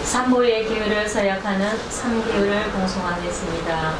산모의 기회를 서약하는 3기회를 봉송하겠습니다.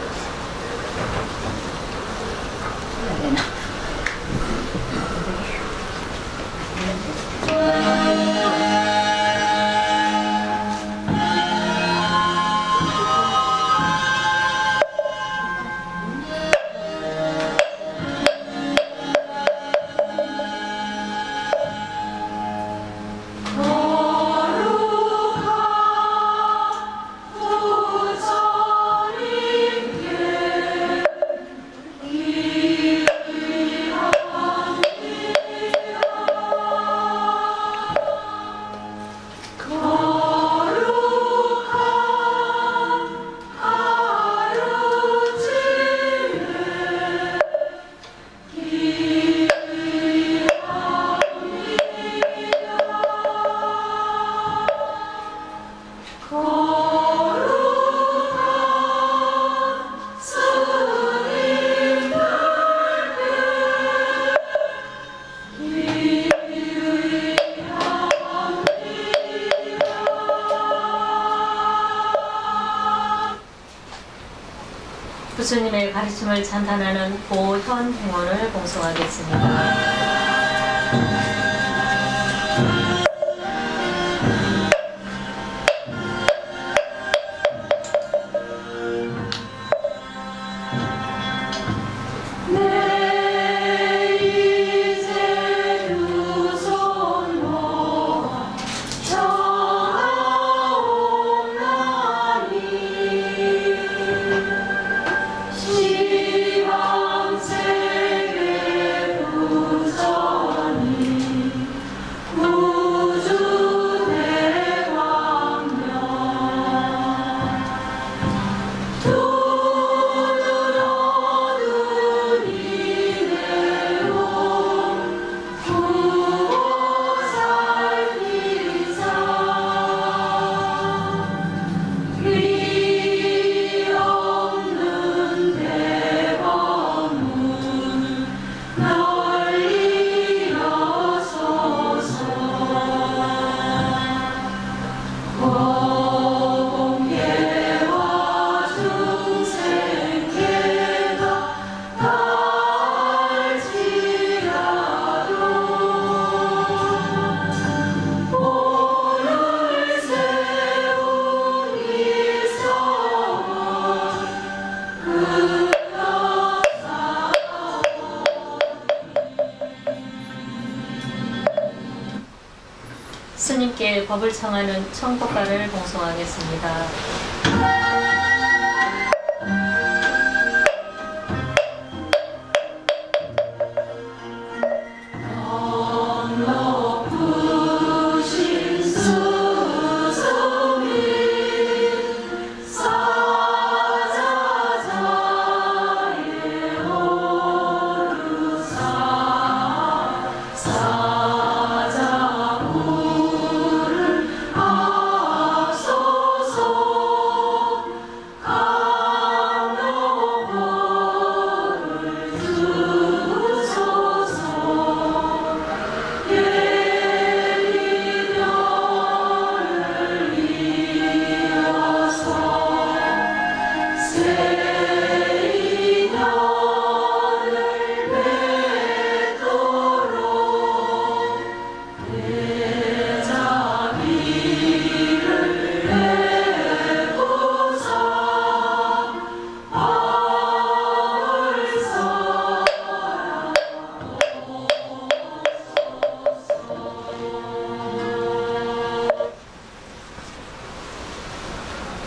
부처님의 가르침을 찬탄하는 보현행원을 봉송하겠습니다. 스님께 법을 청하는 청법가를 봉송하겠습니다.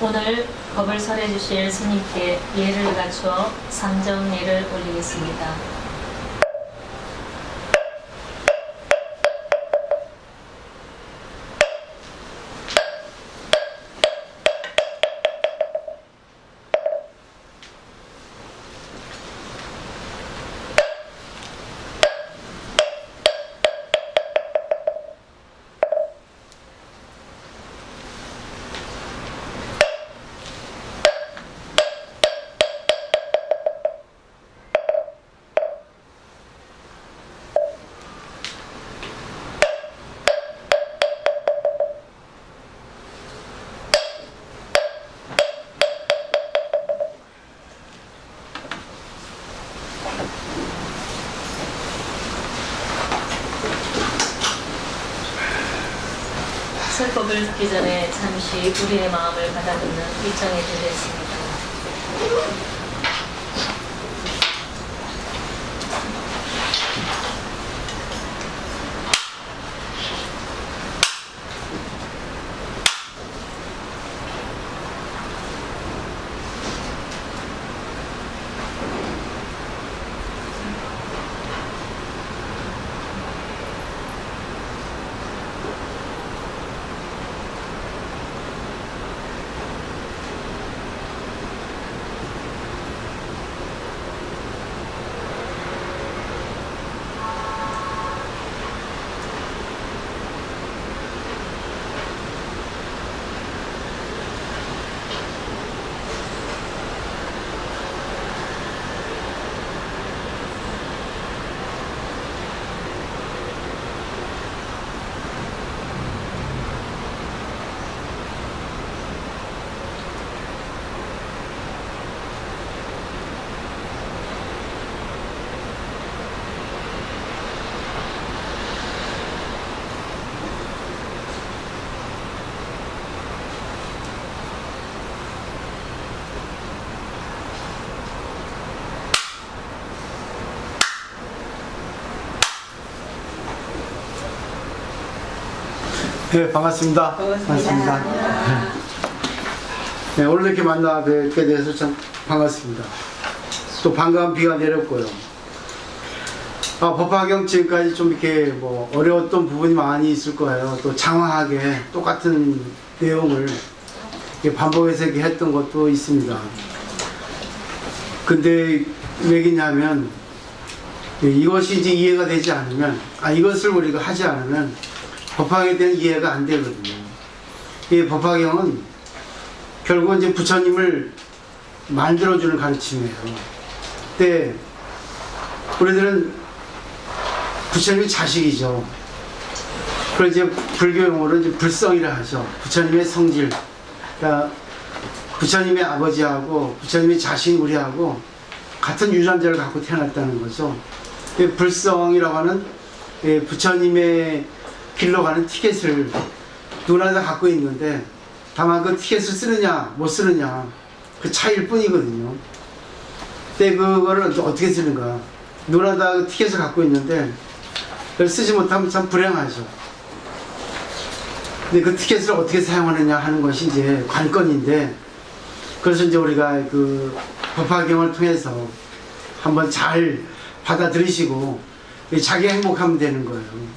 오늘 법을 설해 주실 스님께 예를 갖추어 상정예를 올리겠습니다. 법을 듣기 전에 잠시 우리의 마음을 가다듬는 일정이 되겠습니다. 네, 반갑습니다. 반갑습니다. 네, 오늘 이렇게 만나 뵙게 돼서 참 반갑습니다. 또 반가운 비가 내렸고요. 법화경 지금까지 좀 이렇게 어려웠던 부분이 많이 있을 거예요. 또 장황하게 똑같은 내용을 이렇게 반복해서 이렇게 했던 것도 있습니다. 근데 왜냐면 이것이 이제 이해가 되지 않으면, 이것을 우리가 하지 않으면 법화경에 대한 이해가 안 되거든요. 이 법화경은 결국은 이제 부처님을 만들어주는 가르침이에요. 근데 우리들은 부처님의 자식이죠. 그걸 이제 불교 용어로 이제 불성이라 하죠. 부처님의 성질. 그러니까 부처님의 아버지하고 부처님의 자식 우리하고 같은 유전자를 갖고 태어났다는 거죠. 불성이라고 하는 부처님의 길로 가는 티켓을 누구나 다 갖고 있는데, 다만 그 티켓을 쓰느냐 못 쓰느냐 그 차이일 뿐이거든요. 근데 그거를 어떻게 쓰는가, 누구나 다 그 티켓을 갖고 있는데 그걸 쓰지 못하면 참 불행하죠. 근데 그 티켓을 어떻게 사용하느냐 하는 것이 이제 관건인데, 그래서 이제 우리가 그 법화경을 통해서 한번 잘 받아들이시고 자기 행복하면 되는 거예요.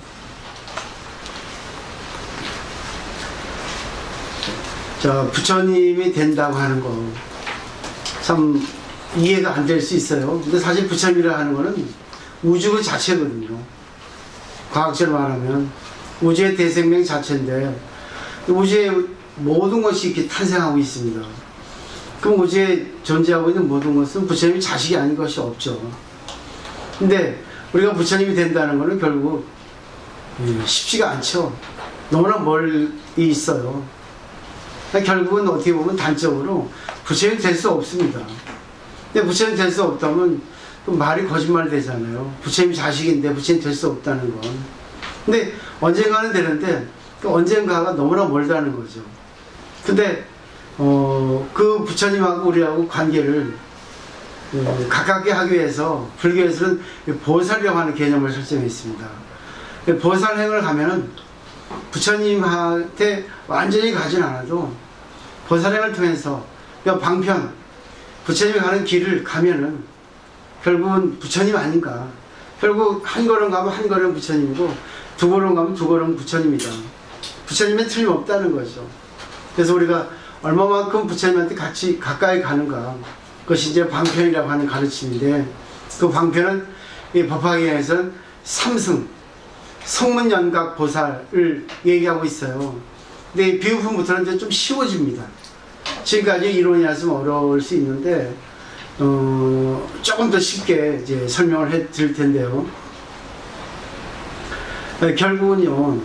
부처님이 된다고 하는 거 참 이해가 안 될 수 있어요. 근데 사실 부처님이라 하는 거는 우주 그 자체거든요. 과학적으로 말하면 우주의 대생명 자체인데, 우주의 모든 것이 이렇게 탄생하고 있습니다. 그럼 우주에 존재하고 있는 모든 것은 부처님이 자식이 아닌 것이 없죠. 근데 우리가 부처님이 된다는 것은 결국 쉽지가 않죠. 너무나 멀리 있어요. 결국은 어떻게 보면 단적으로 부처님 될 수 없습니다. 근데 부처님 될 수 없다면 말이 거짓말 되잖아요. 부처님 자식인데 부처님 될 수 없다는 건. 근데 언젠가는 되는데 그 언젠가가 너무나 멀다는 거죠. 근데 그 부처님하고 우리하고 관계를 가깝게 하기 위해서 불교에서는 보살이라고 하는 개념을 설정했습니다. 보살행을 가면은 부처님한테 완전히 가진 않아도 보살행을 통해서, 방편, 부처님이 가는 길을 가면은 결국은 부처님 아닌가. 결국 한 걸음 가면 한 걸음 부처님이고, 두 걸음 가면 두 걸음 부처님이다. 부처님은 틀림없다는 거죠. 그래서 우리가 얼마만큼 부처님한테 같이 가까이 가는가, 그것이 이제 방편이라고 하는 가르침인데, 그 방편은 이 법화경에서는 삼승, 성문연각 보살을 얘기하고 있어요. 근데 이 비유품부터는 이제 좀 쉬워집니다. 지금까지 이론이라서 어려울 수 있는데, 조금 더 쉽게 이제 설명을 해 드릴 텐데요. 결국은요,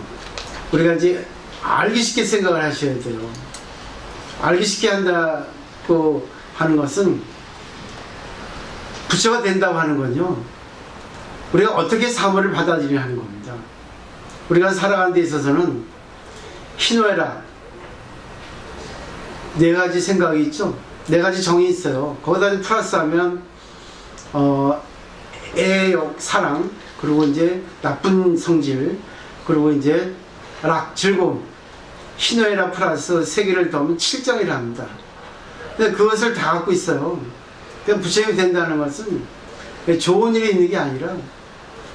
우리가 이제 알기 쉽게 생각을 하셔야 돼요. 알기 쉽게 한다고 하는 것은, 부처가 된다고 하는 건요, 우리가 어떻게 사물을 받아들이냐 하는 겁니다. 우리가 살아가는 데 있어서는 희노애락, 네 가지 생각이 있죠. 네 가지 정이 있어요. 거기다 플러스하면 애욕, 사랑, 그리고 이제 나쁜 성질, 그리고 이제 락, 즐거움, 희노애락 플러스 세 개를 더하면 7정이라 합니다. 근데 그것을 다 갖고 있어요. 그러니까 부처님이 된다는 것은 좋은 일이 있는 게 아니라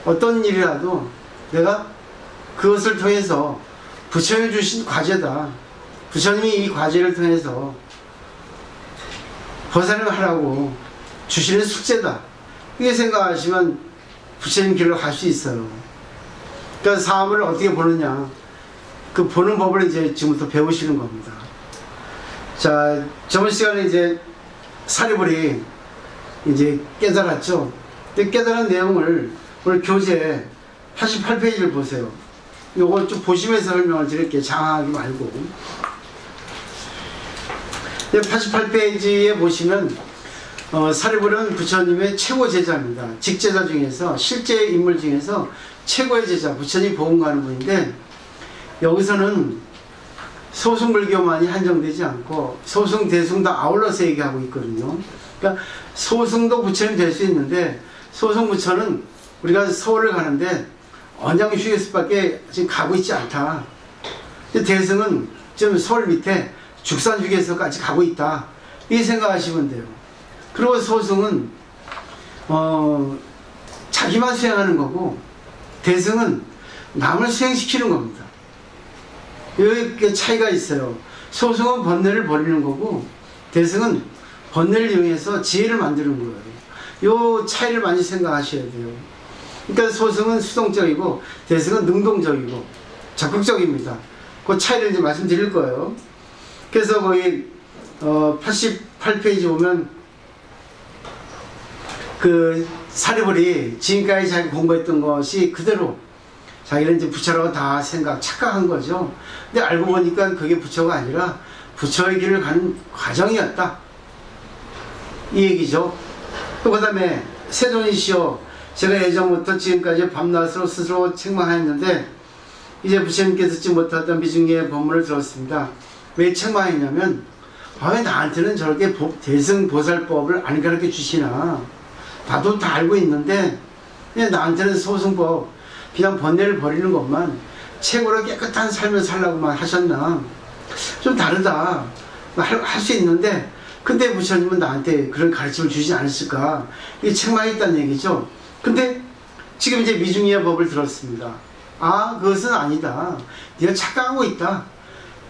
어떤 일이라도 내가 그것을 통해서 부처님이 주신 과제다. 부처님이 이 과제를 통해서 보살을 하라고 주시는 숙제다. 이렇게 생각하시면 부처님 길로 갈 수 있어요. 그러니까 사람을 어떻게 보느냐, 그 보는 법을 이제 지금부터 배우시는 겁니다. 자, 저번 시간에 이제 사리불이 이제 깨달았죠. 근데 깨달은 내용을 오늘 교재 88페이지를 보세요. 요거 좀 보시면서 설명을 드릴게요. 장하기 말고. 88페이지에 보시면 사리불은 부처님의 최고 제자입니다. 직제자 중에서, 실제 인물 중에서 최고의 제자, 부처님 보험가는 분인데, 여기서는 소승불교만이 한정되지 않고 소승, 대승 다 아울러서 얘기하고 있거든요. 그러니까 소승도 부처님 될 수 있는데, 소승 부처는 우리가 서울을 가는데 언양 휴게소밖에 지금 가고 있지 않다. 대승은 지금 서울 밑에 죽산 휴게소까지 가고 있다. 이 생각하시면 돼요. 그리고 소승은 자기만 수행하는 거고, 대승은 남을 수행시키는 겁니다. 여기 차이가 있어요. 소승은 번뇌를 버리는 거고, 대승은 번뇌를 이용해서 지혜를 만드는 거예요. 이 차이를 많이 생각하셔야 돼요. 그러니까 소승은 수동적이고 대승은 능동적이고 적극적입니다. 그 차이를 이제 말씀드릴 거예요. 그래서 거기 88페이지 보면 그 사리불이 지금까지 자기 공부했던 것이 그대로 자기는 이제 부처라고 다 착각한 거죠. 근데 알고 보니까 그게 부처가 아니라 부처의 길을 가는 과정이었다. 이 얘기죠. 또 그 다음에 세존이시여, 제가 예전부터 지금까지 밤낮으로 스스로 책망하였는데 이제 부처님께 듣지 못하던 미중의 법문을 들었습니다. 왜 책망했냐면, 왜 나한테는 저렇게 대승보살법을 안 가르쳐 주시나. 나도 다 알고 있는데 그냥 나한테는 소승법, 그냥 번뇌를 버리는 것만, 최고로 깨끗한 삶을 살라고만 하셨나. 좀 다르다. 할 수 있는데, 근데 부처님은 나한테 그런 가르침을 주지 않았을까. 이게 책망했다는 얘기죠. 근데 지금 이제 미중이의 법을 들었습니다. 아, 그것은 아니다. 네가 착각하고 있다.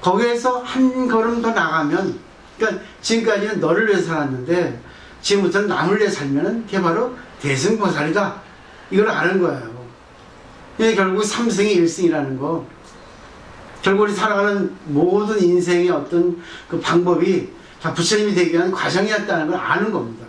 거기에서 한 걸음 더 나가면, 그러니까 지금까지는 너를 위해 살았는데 지금부터는 남을 위해 살면은 그게 바로 대승보살이다. 이걸 아는 거예요. 이게 결국 삼승이 일승이라는 거. 결국 우리 살아가는 모든 인생의 어떤 그 방법이 다 부처님이 되기 위한 과정이었다는 걸 아는 겁니다.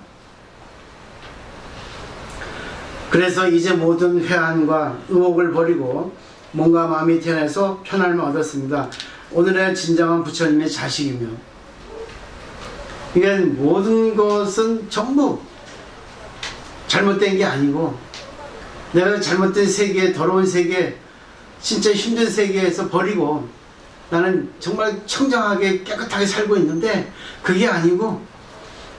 그래서 이제 모든 회한과 의혹을 버리고 몸과 마음이 태어나서 편안함을 얻었습니다. 오늘의 진정한 부처님의 자식이며, 이게 모든 것은 전부 잘못된 게 아니고, 내가 잘못된 세계, 더러운 세계, 진짜 힘든 세계에서 버리고 나는 정말 청정하게 깨끗하게 살고 있는데, 그게 아니고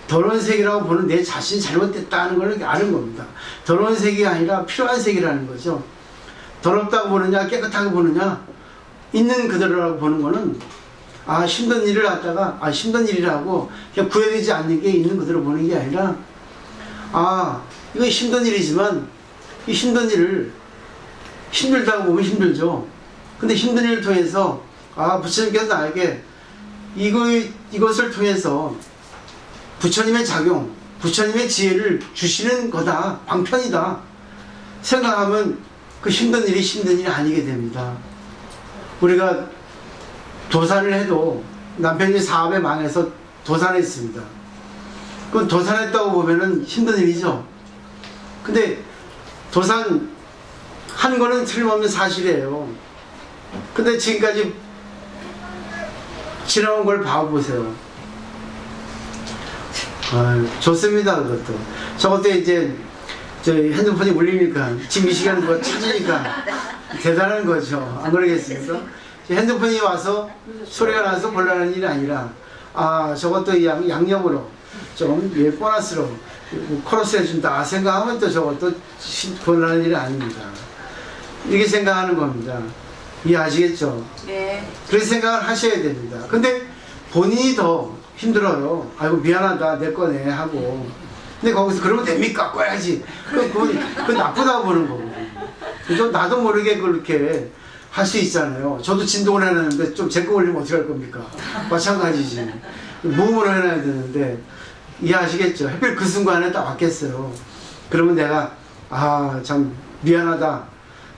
더러운 세계라고 보는 내 자신이 잘못됐다는 걸 아는 겁니다. 더러운 세계가 아니라 필요한 세계라는 거죠. 더럽다고 보느냐 깨끗하게 보느냐, 있는 그대로라고 보는 거는, 아, 힘든 일을 갖다가 힘든 일이라고 그냥 구애되지 않는 게 있는 그대로 보는 게 아니라, 아, 이거 힘든 일이지만 이 힘든 일을 힘들다고 보면 힘들죠. 근데 힘든 일을 통해서, 아, 부처님께서 나에게 이것을 통해서 부처님의 작용, 부처님의 지혜를 주시는 거다, 방편이다 생각하면 그 힘든 일이 힘든 일이 아니게 됩니다. 우리가 도산을 해도 남편이 사업에 망해서 도산했습니다. 그건 도산했다고 보면은 힘든 일이죠. 근데 도산 한 거는 틀림없는 사실이에요. 근데 지금까지 지나온 걸 봐보세요. 좋습니다. 그것도. 저것도 이제 저 핸드폰이 울리니까 지금 이 시간에 뭐 찾으니까 대단한 거죠. 안 그러겠습니까? 핸드폰이 와서 소리가 나서 곤란한 일이 아니라 아 저것도 양념으로 좀 보너스로 코러스 해준다 생각하면 또 저것도 곤란한 일이 아닙니다. 이렇게 생각하는 겁니다. 이해하시겠죠? 네. 그렇게 생각을 하셔야 됩니다. 근데 본인이 더 힘들어요. 아이고 미안하다 내 거네 하고. 근데 거기서 그러면 됩니까? 꺼야지. 그건 나쁘다고 보는 거고. 나도 모르게 그렇게 할 수 있잖아요. 저도 진동을 해놨는데 좀 제 거 올리면 어떻게 할 겁니까? 마찬가지지. 무음으로 해놔야 되는데 이해하시겠죠? 하필 그 순간에 딱 왔겠어요. 그러면 내가 아 참 미안하다.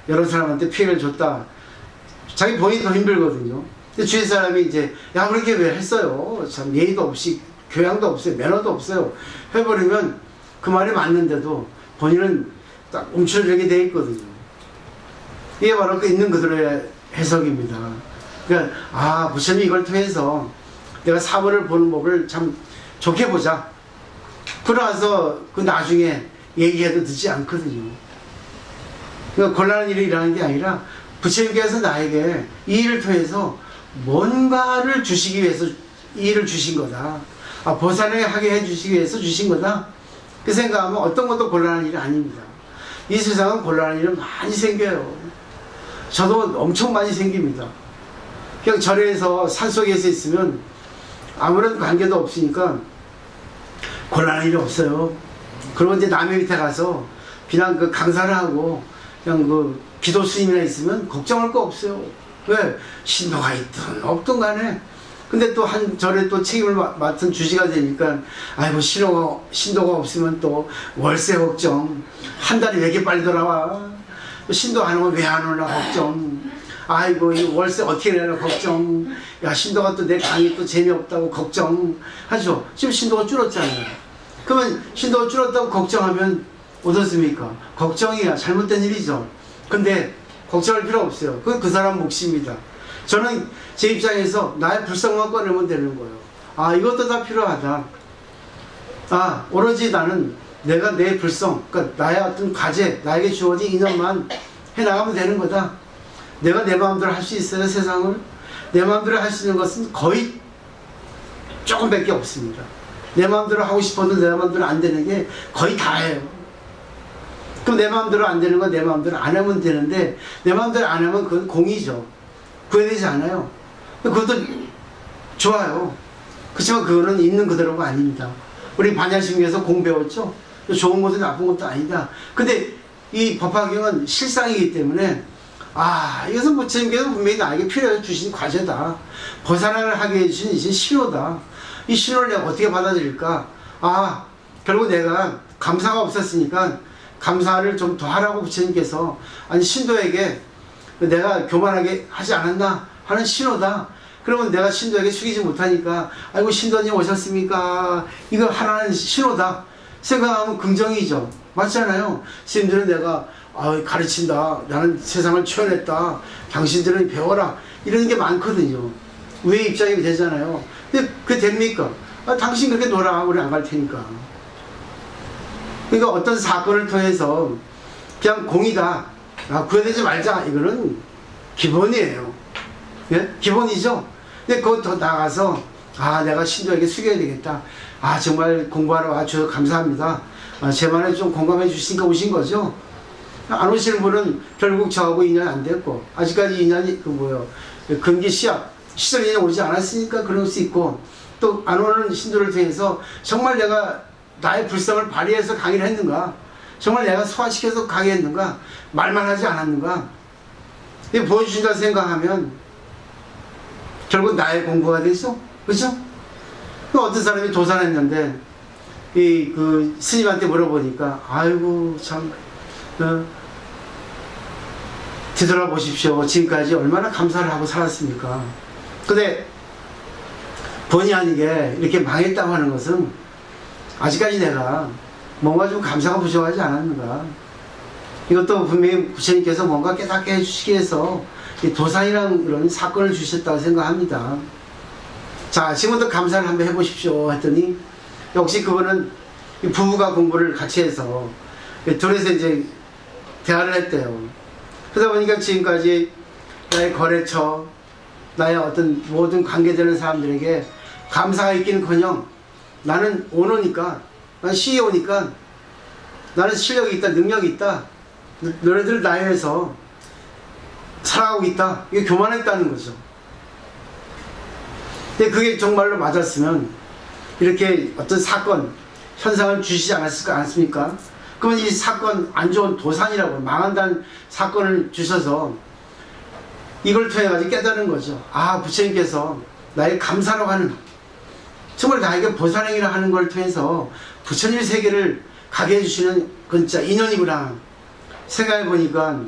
여러 사람한테 피해를 줬다. 자기 본인이 더 힘들거든요. 근데 주위 사람이 이제 야 그렇게 왜 했어요? 참 예의도 없이 교양도 없어요. 매너도 없어요. 해버리면 그 말이 맞는데도 본인은 딱 움츠러들게 돼 있거든요. 이게 바로 그 있는 그대로의 해석입니다. 그러니까 아 부처님이 이걸 통해서 내가 사물을 보는 법을 참 좋게 보자. 그러나서 그 나중에 얘기해도 듣지 않거든요. 그러니까 곤란한 일이 일어나는 게 아니라 부처님께서 나에게 이 일을 통해서 뭔가를 주시기 위해서 이 일을 주신 거다. 아, 보살을 하게 해주시기 위해서 주신 거다. 그 생각하면 어떤 것도 곤란한 일이 아닙니다. 이 세상은 곤란한 일은 많이 생겨요. 저도 엄청 많이 생깁니다. 그냥 절에서 산속에서 있으면 아무런 관계도 없으니까 곤란한 일이 없어요. 그리고 이제 남의 밑에 가서 그냥 그 강사를 하고 그냥 그 기도 스님이나 있으면 걱정할 거 없어요. 왜? 신도가 있든 없든 간에. 근데 또 한 절에 또 책임을 맡은 주지가 되니까 아이고 신도가 없으면 또 월세 걱정. 한 달이 왜 이렇게 빨리 돌아와? 신도 안 오면 왜 안 오나 걱정. 아이고 이 월세 어떻게 내나 걱정. 야 신도가 또 내 강의 또 재미없다고 걱정 하죠. 지금 신도가 줄었잖아요. 그러면 신도가 줄었다고 걱정하면 어떻습니까? 걱정이야 잘못된 일이죠. 근데 걱정할 필요 없어요. 그건 그 사람 몫입니다. 저는 제 입장에서 나의 불성만 꺼내면 되는 거예요. 아 이것도 다 필요하다. 아 오로지 나는 내가 내 불성, 그러니까 나의 어떤 과제, 나에게 주어진 인연만 해나가면 되는 거다. 내가 내 마음대로 할 수 있어요 세상을? 내 마음대로 할 수 있는 것은 거의 조금밖에 없습니다. 내 마음대로 하고 싶어도 내 마음대로 안 되는 게 거의 다예요. 그럼 내 마음대로 안 되는 건 내 마음대로 안 하면 되는데 내 마음대로 안 하면 그건 공이죠. 구해내지 않아요. 그것도 좋아요. 그렇지만 그거는 있는 그대로가 아닙니다. 우리 반야심경에서 공 배웠죠? 좋은 것도 나쁜 것도 아니다. 근데 이 법화경은 실상이기 때문에 아 이것은 부처님께서 분명히 나에게 필요해 주신 과제다. 벗어나를 하게 해주신 이제 신호다. 이 신호를 내가 어떻게 받아들일까? 아 결국 내가 감사가 없었으니까 감사를 좀 더 하라고 부처님께서 아니 신도에게 내가 교만하게 하지 않았나 하는 신호다. 그러면 내가 신도에게 숙이지 못하니까 아이고 신도님 오셨습니까? 이거 하나는 신호다 생각하면 긍정이죠. 맞잖아요. 스님들은 내가 가르친다. 나는 세상을 초연했다. 당신들은 배워라. 이런 게 많거든요. 우의 입장이 되잖아요. 근데 그게 됩니까? 아, 당신 그렇게 놀아. 우리 안 갈 테니까. 그러니까 어떤 사건을 통해서 그냥 공이다. 아, 구해내지 말자. 이거는 기본이에요. 예? 기본이죠. 근데 그거 더 나가서 아, 내가 신도에게 숙여야 되겠다. 아, 정말 공부하러 와주셔서 감사합니다. 아, 제 말에 좀 공감해 주시니까 오신 거죠. 안 오시는 분은 결국 저하고 인연이 안 됐고 아직까지 인연이 금기 시합 시설 인연 오지 않았으니까 그럴 수 있고 또 안 오는 신도를 통해서 정말 내가 나의 불성을 발휘해서 강의를 했는가? 정말 내가 소화시켜서 강의했는가? 말만 하지 않았는가? 이거 보여주신다 생각하면 결국 나의 공부가 됐어? 그렇죠? 어떤 사람이 도산했는데 그 스님한테 물어보니까 아이고 참 뒤돌아보십시오. 지금까지 얼마나 감사를 하고 살았습니까? 근데 본의 아니게 이렇게 망했다고 하는 것은 아직까지 내가 뭔가 좀 감사가 부족하지 않았는가. 이것도 분명히 부처님께서 뭔가 깨닫게 해주시기 위해서 도산이라는 그런 사건을 주셨다고 생각합니다. 자, 지금부터 감사를 한번 해보십시오 했더니 역시 그분은 부부가 공부를 같이 해서 둘이서 이제 대화를 했대요. 그러다 보니까 지금까지 나의 거래처, 나의 어떤 모든 관계되는 사람들에게 감사가 있기는커녕 나는 오너니까, 나는 CEO니까, 나는 실력이 있다, 능력이 있다, 너네들 나이에서 살아가고 있다, 이게 교만했다는 거죠. 근데 그게 정말로 맞았으면 이렇게 어떤 사건, 현상을 주시지 않았습니까? 그러면 이 사건, 안 좋은 도산이라고 망한다는 사건을 주셔서 이걸 통해 가지고 깨달은 거죠. 아, 부처님께서 나의 감사로 하는, 정말 나에게 보살행위를 하는 걸 통해서 부처님의 세계를 가게 해주시는 건 진짜 인연이구나 생각해 보니까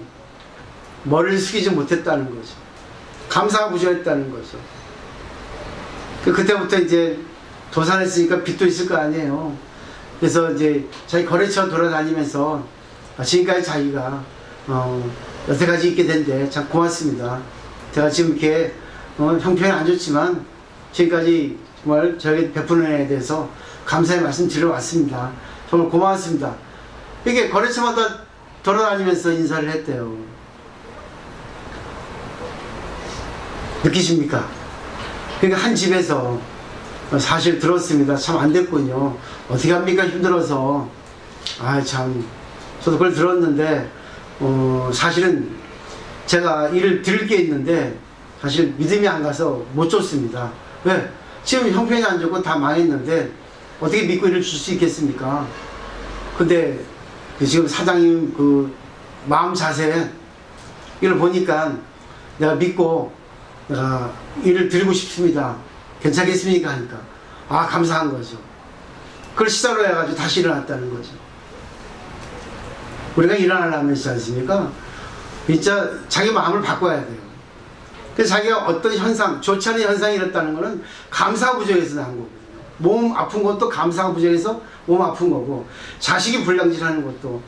머리를 숙이지 못했다는 거죠. 감사가 부족했다는 거죠. 그때부터 이제 도산했으니까 빚도 있을 거 아니에요. 그래서 이제 자기 거래처 돌아다니면서 지금까지 자기가 여태까지 있게 된데 참 고맙습니다. 제가 지금 이렇게 형편이 안 좋지만 지금까지 정말 저에게 베푸는 애에 대해서 감사의 말씀 드려왔습니다. 정말 고맙습니다. 이게 거래처마다 돌아다니면서 인사를 했대요. 느끼십니까? 그러니까 한 집에서 사실 들었습니다. 참 안 됐군요. 어떻게 합니까? 힘들어서. 아, 참. 저도 그걸 들었는데, 사실은 제가 일을 드릴 게 있는데, 사실 믿음이 안 가서 못 줬습니다. 왜? 지금 형편이 안 좋고 다 망했는데, 어떻게 믿고 일을 줄 수 있겠습니까? 근데, 지금 사장님 그 마음 자세, 이걸 보니까 내가 믿고, 내가 일을 드리고 싶습니다. 괜찮겠습니까? 하니까 아, 감사한 거죠. 그걸 시작으로 해가지고 다시 일어났다는 거죠. 우리가 일어나려면 있지 않습니까? 진짜 자기 마음을 바꿔야 돼요. 그래서 자기가 어떤 현상, 좋지 않은 현상이 일어났다는 거는 감사 부족에서 난 거거든요. 몸 아픈 것도 감사가 부족해서 몸 아픈 거고, 자식이 불량질하는 것도,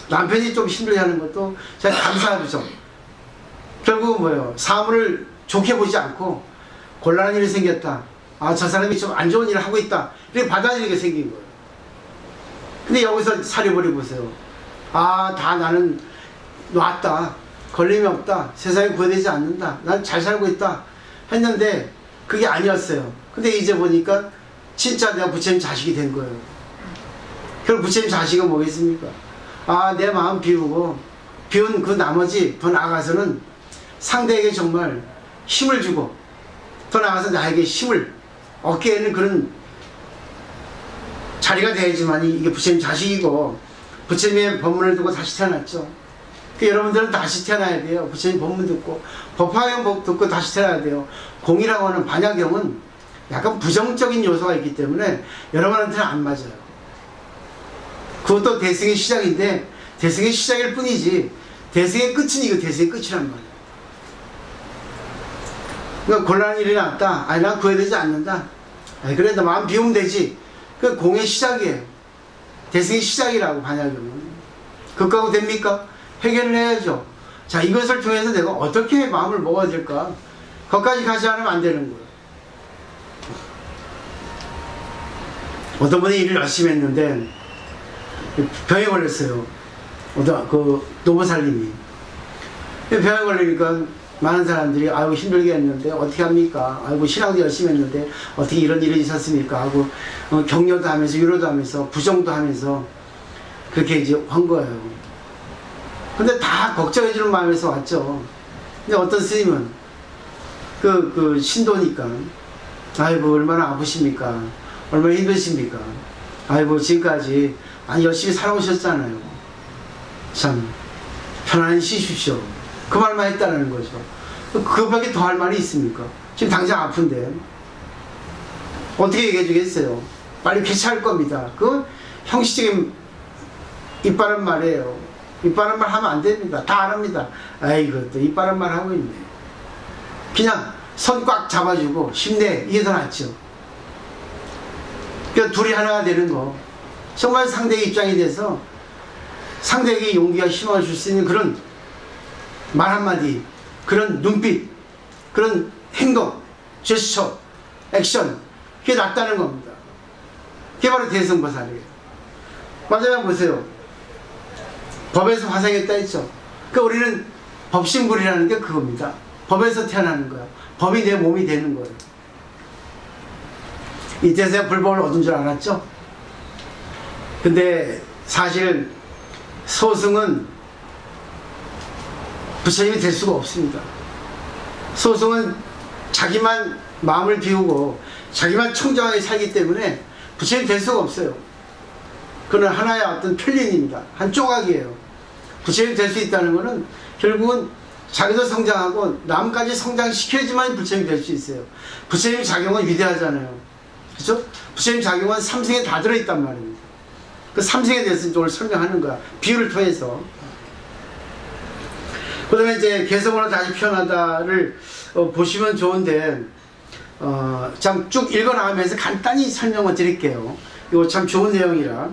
남편이 좀 힘들어하는 것도 자기 감사 부족. 결국은 뭐예요? 사물을 좋게 보지 않고 곤란한 일이 생겼다. 아, 저 사람이 좀 안 좋은 일을 하고 있다. 이렇게 받아들이게 생긴 거예요. 근데 여기서 사려버려 보세요. 아, 다 나는 놨다. 걸림이 없다. 세상에 구애되지 않는다. 난 잘 살고 있다. 했는데 그게 아니었어요. 근데 이제 보니까 진짜 내가 부처님 자식이 된 거예요. 그럼 부처님 자식은 뭐겠습니까? 아, 내 마음 비우고 비운 그 나머지 더 나아가서는 상대에게 정말 힘을 주고 더 나아가서 나에게 힘을 얻게 하는 그런 자리가 돼야지만 이게 부처님 자식이고 부처님의 법문을 듣고 다시 태어났죠. 여러분들은 다시 태어나야 돼요. 부처님 법문 듣고 법화경 법 듣고 다시 태어나야 돼요. 공이라고 하는 반야경은 약간 부정적인 요소가 있기 때문에 여러분한테는 안 맞아요. 그것도 대승의 시작인데 대승의 시작일 뿐이지 대승의 끝은 이거 대승의 끝이란 말이에요. 그러니까 곤란한 일이 났다. 아니, 난 구해되지 않는다. 아니, 그래, 나 마음 비우면 되지. 그 공의 시작이에요. 대승의 시작이라고, 반야경은. 그거하고 됩니까? 해결을 해야죠. 자, 이것을 통해서 내가 어떻게 마음을 먹어야 될까? 거기까지 가지 않으면 안 되는 거예요. 어떤 분이 일을 열심히 했는데 병에 걸렸어요. 노보살님이. 병에 걸리니까 많은 사람들이 아이고 힘들게 했는데 어떻게 합니까? 아이고 신앙도 열심히 했는데 어떻게 이런 일이 있었습니까? 하고 격려도 하면서 위로도 하면서 부정도 하면서 그렇게 이제 한 거예요. 근데 다 걱정해주는 마음에서 왔죠. 근데 어떤 스님은 그 신도니까 아이고 얼마나 아프십니까? 얼마나 힘드십니까? 아이고 지금까지 많이 열심히 살아오셨잖아요. 참 편안히 쉬십시오. 그 말만 했다는 거죠. 그밖에 더 할 말이 있습니까? 지금 당장 아픈데 어떻게 얘기해 주겠어요? 빨리 쾌차할 겁니다. 그건 형식적인 이빠른 말이에요. 이빠른 말 하면 안 됩니다. 다 안 합니다. 아이고 또 이빠른 말 하고 있네. 그냥 손 꽉 잡아주고 힘내, 이게 더 낫죠. 그러니까 둘이 하나가 되는 거, 정말 상대의 입장이 돼서 상대에게 용기와 힘을 줄 수 있는 그런 말 한마디, 그런 눈빛, 그런 행동, 제스처, 액션, 그게 낫다는 겁니다. 그게 바로 대승보살이에요. 마지막에 보세요. 법에서 화생했다 했죠. 그러니까 우리는 법신불이라는 게 그겁니다. 법에서 태어나는 거야. 법이 내 몸이 되는 거예요. 이때서야 불법을 얻은 줄 알았죠? 근데 사실 소승은 부처님이 될 수가 없습니다. 소승은 자기만 마음을 비우고 자기만 청정하게 살기 때문에 부처님이 될 수가 없어요. 그는 하나의 어떤 편린입니다. 한 조각이에요. 부처님이 될 수 있다는 것은 결국은 자기도 성장하고 남까지 성장시켜야지만 부처님이 될 수 있어요. 부처님 작용은 위대하잖아요. 그렇죠? 부처님 작용은 삼승에 다 들어있단 말입니다. 그 삼승에 대해서 오늘 설명하는 거야. 비유를 통해서. 그 다음에 이제 개성으로 다시 표현하다를 보시면 좋은데 참 쭉 읽어나가면서 간단히 설명을 드릴게요. 이거 참 좋은 내용이라.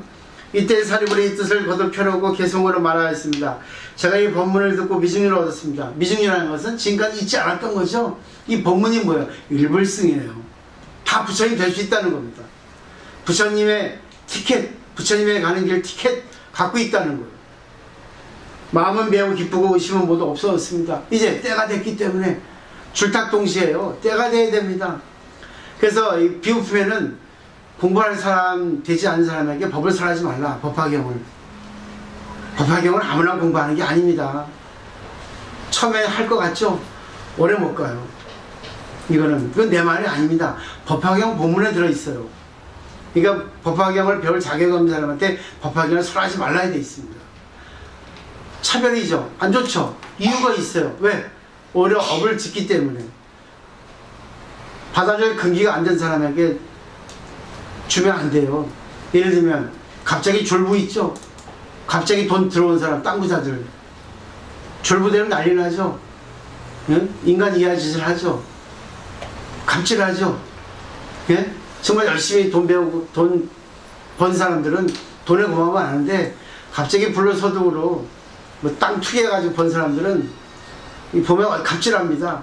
이때 사리불이 이 뜻을 거듭 펴놓고 개성으로 말하였습니다. 제가 이 법문을 듣고 미증리를 얻었습니다. 미증리라는 것은 지금까지 있지 않았던 거죠. 이 법문이 뭐예요? 일불승이에요. 다 부처님 될 수 있다는 겁니다. 부처님의 티켓, 부처님에 가는 길 티켓 갖고 있다는 거예요. 마음은 매우 기쁘고 의심은 모두 없어졌습니다. 이제 때가 됐기 때문에 줄탁동시에요. 때가 돼야 됩니다. 그래서 이 비우품에는 공부할 사람 되지 않은 사람에게 법을 설하지 말라. 법화경을 아무나 공부하는 게 아닙니다. 처음에 할 것 같죠? 오래 못 가요. 이건 내 말이 아닙니다. 법화경 본문에 들어있어요. 그러니까 법화경을 배울 자격 없는 사람한테 법화경을 설하지 말라야 돼 있습니다. 차별이죠. 안 좋죠. 이유가 있어요. 왜? 오히려 업을 짓기 때문에. 바다적인 근기가 안 된 사람에게 주면 안 돼요. 예를 들면 갑자기 졸부 있죠. 갑자기 돈 들어온 사람, 땅 부자들 졸부되면 난리 나죠. 예? 인간 이하 짓을 하죠. 갑질하죠. 예? 정말 열심히 돈 배우고 돈 번 사람들은 돈에 고마우면 아는데 갑자기 불로소득으로 뭐 땅 투기해가지고 번 사람들은 보면 갑질합니다.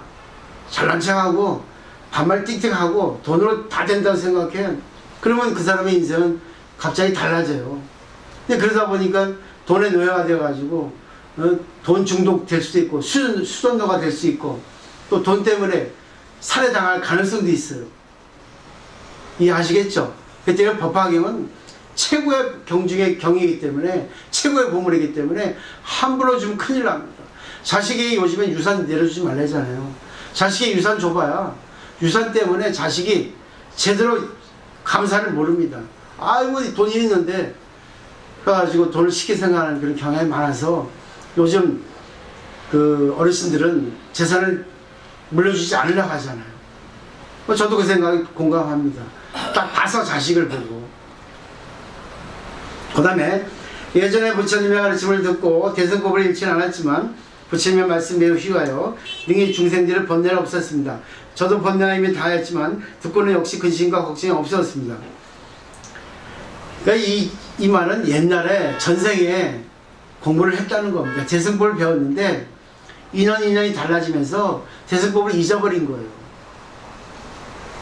잘난 척하고 반말 띡띡하고 돈으로 다 된다고 생각해. 그러면 그 사람의 인생은 갑자기 달라져요. 근데 그러다 보니까 돈의 노예가 되어가지고 돈 중독 될 수도 있고 수전도가 될 수 있고 또 돈 때문에 살해당할 가능성도 있어요. 이해하시겠죠? 그때 법화경은 최고의 경 중의 경이기 때문에 최고의 보물이기 때문에 함부로 주면 큰일 납니다. 자식이 요즘에 유산 내려주지 말라잖아요. 자식이 유산 줘봐야 유산 때문에 자식이 제대로 감사를 모릅니다. 아이고 돈이 있는데 그래가지고 돈을 쉽게 생각하는 그런 경향이 많아서 요즘 그 어르신들은 재산을 물려주지 않으려고 하잖아요. 저도 그 생각에 공감합니다. 딱 봐서 자식을 보고. 그 다음에 예전에 부처님의 가르침을 듣고 대승법을 잃지는 않았지만 부처님의 말씀 매우 휘하여 능히 중생들을 번뇌가 없었습니다. 저도 번뇌가 이미 다했지만 듣고는 역시 근심과 걱정이 없었습니다. 그러니까 이 말은 옛날에 전생에 공부를 했다는 겁니다. 대승법을 배웠는데 인연이 달라지면서 대승법을 잊어버린 거예요.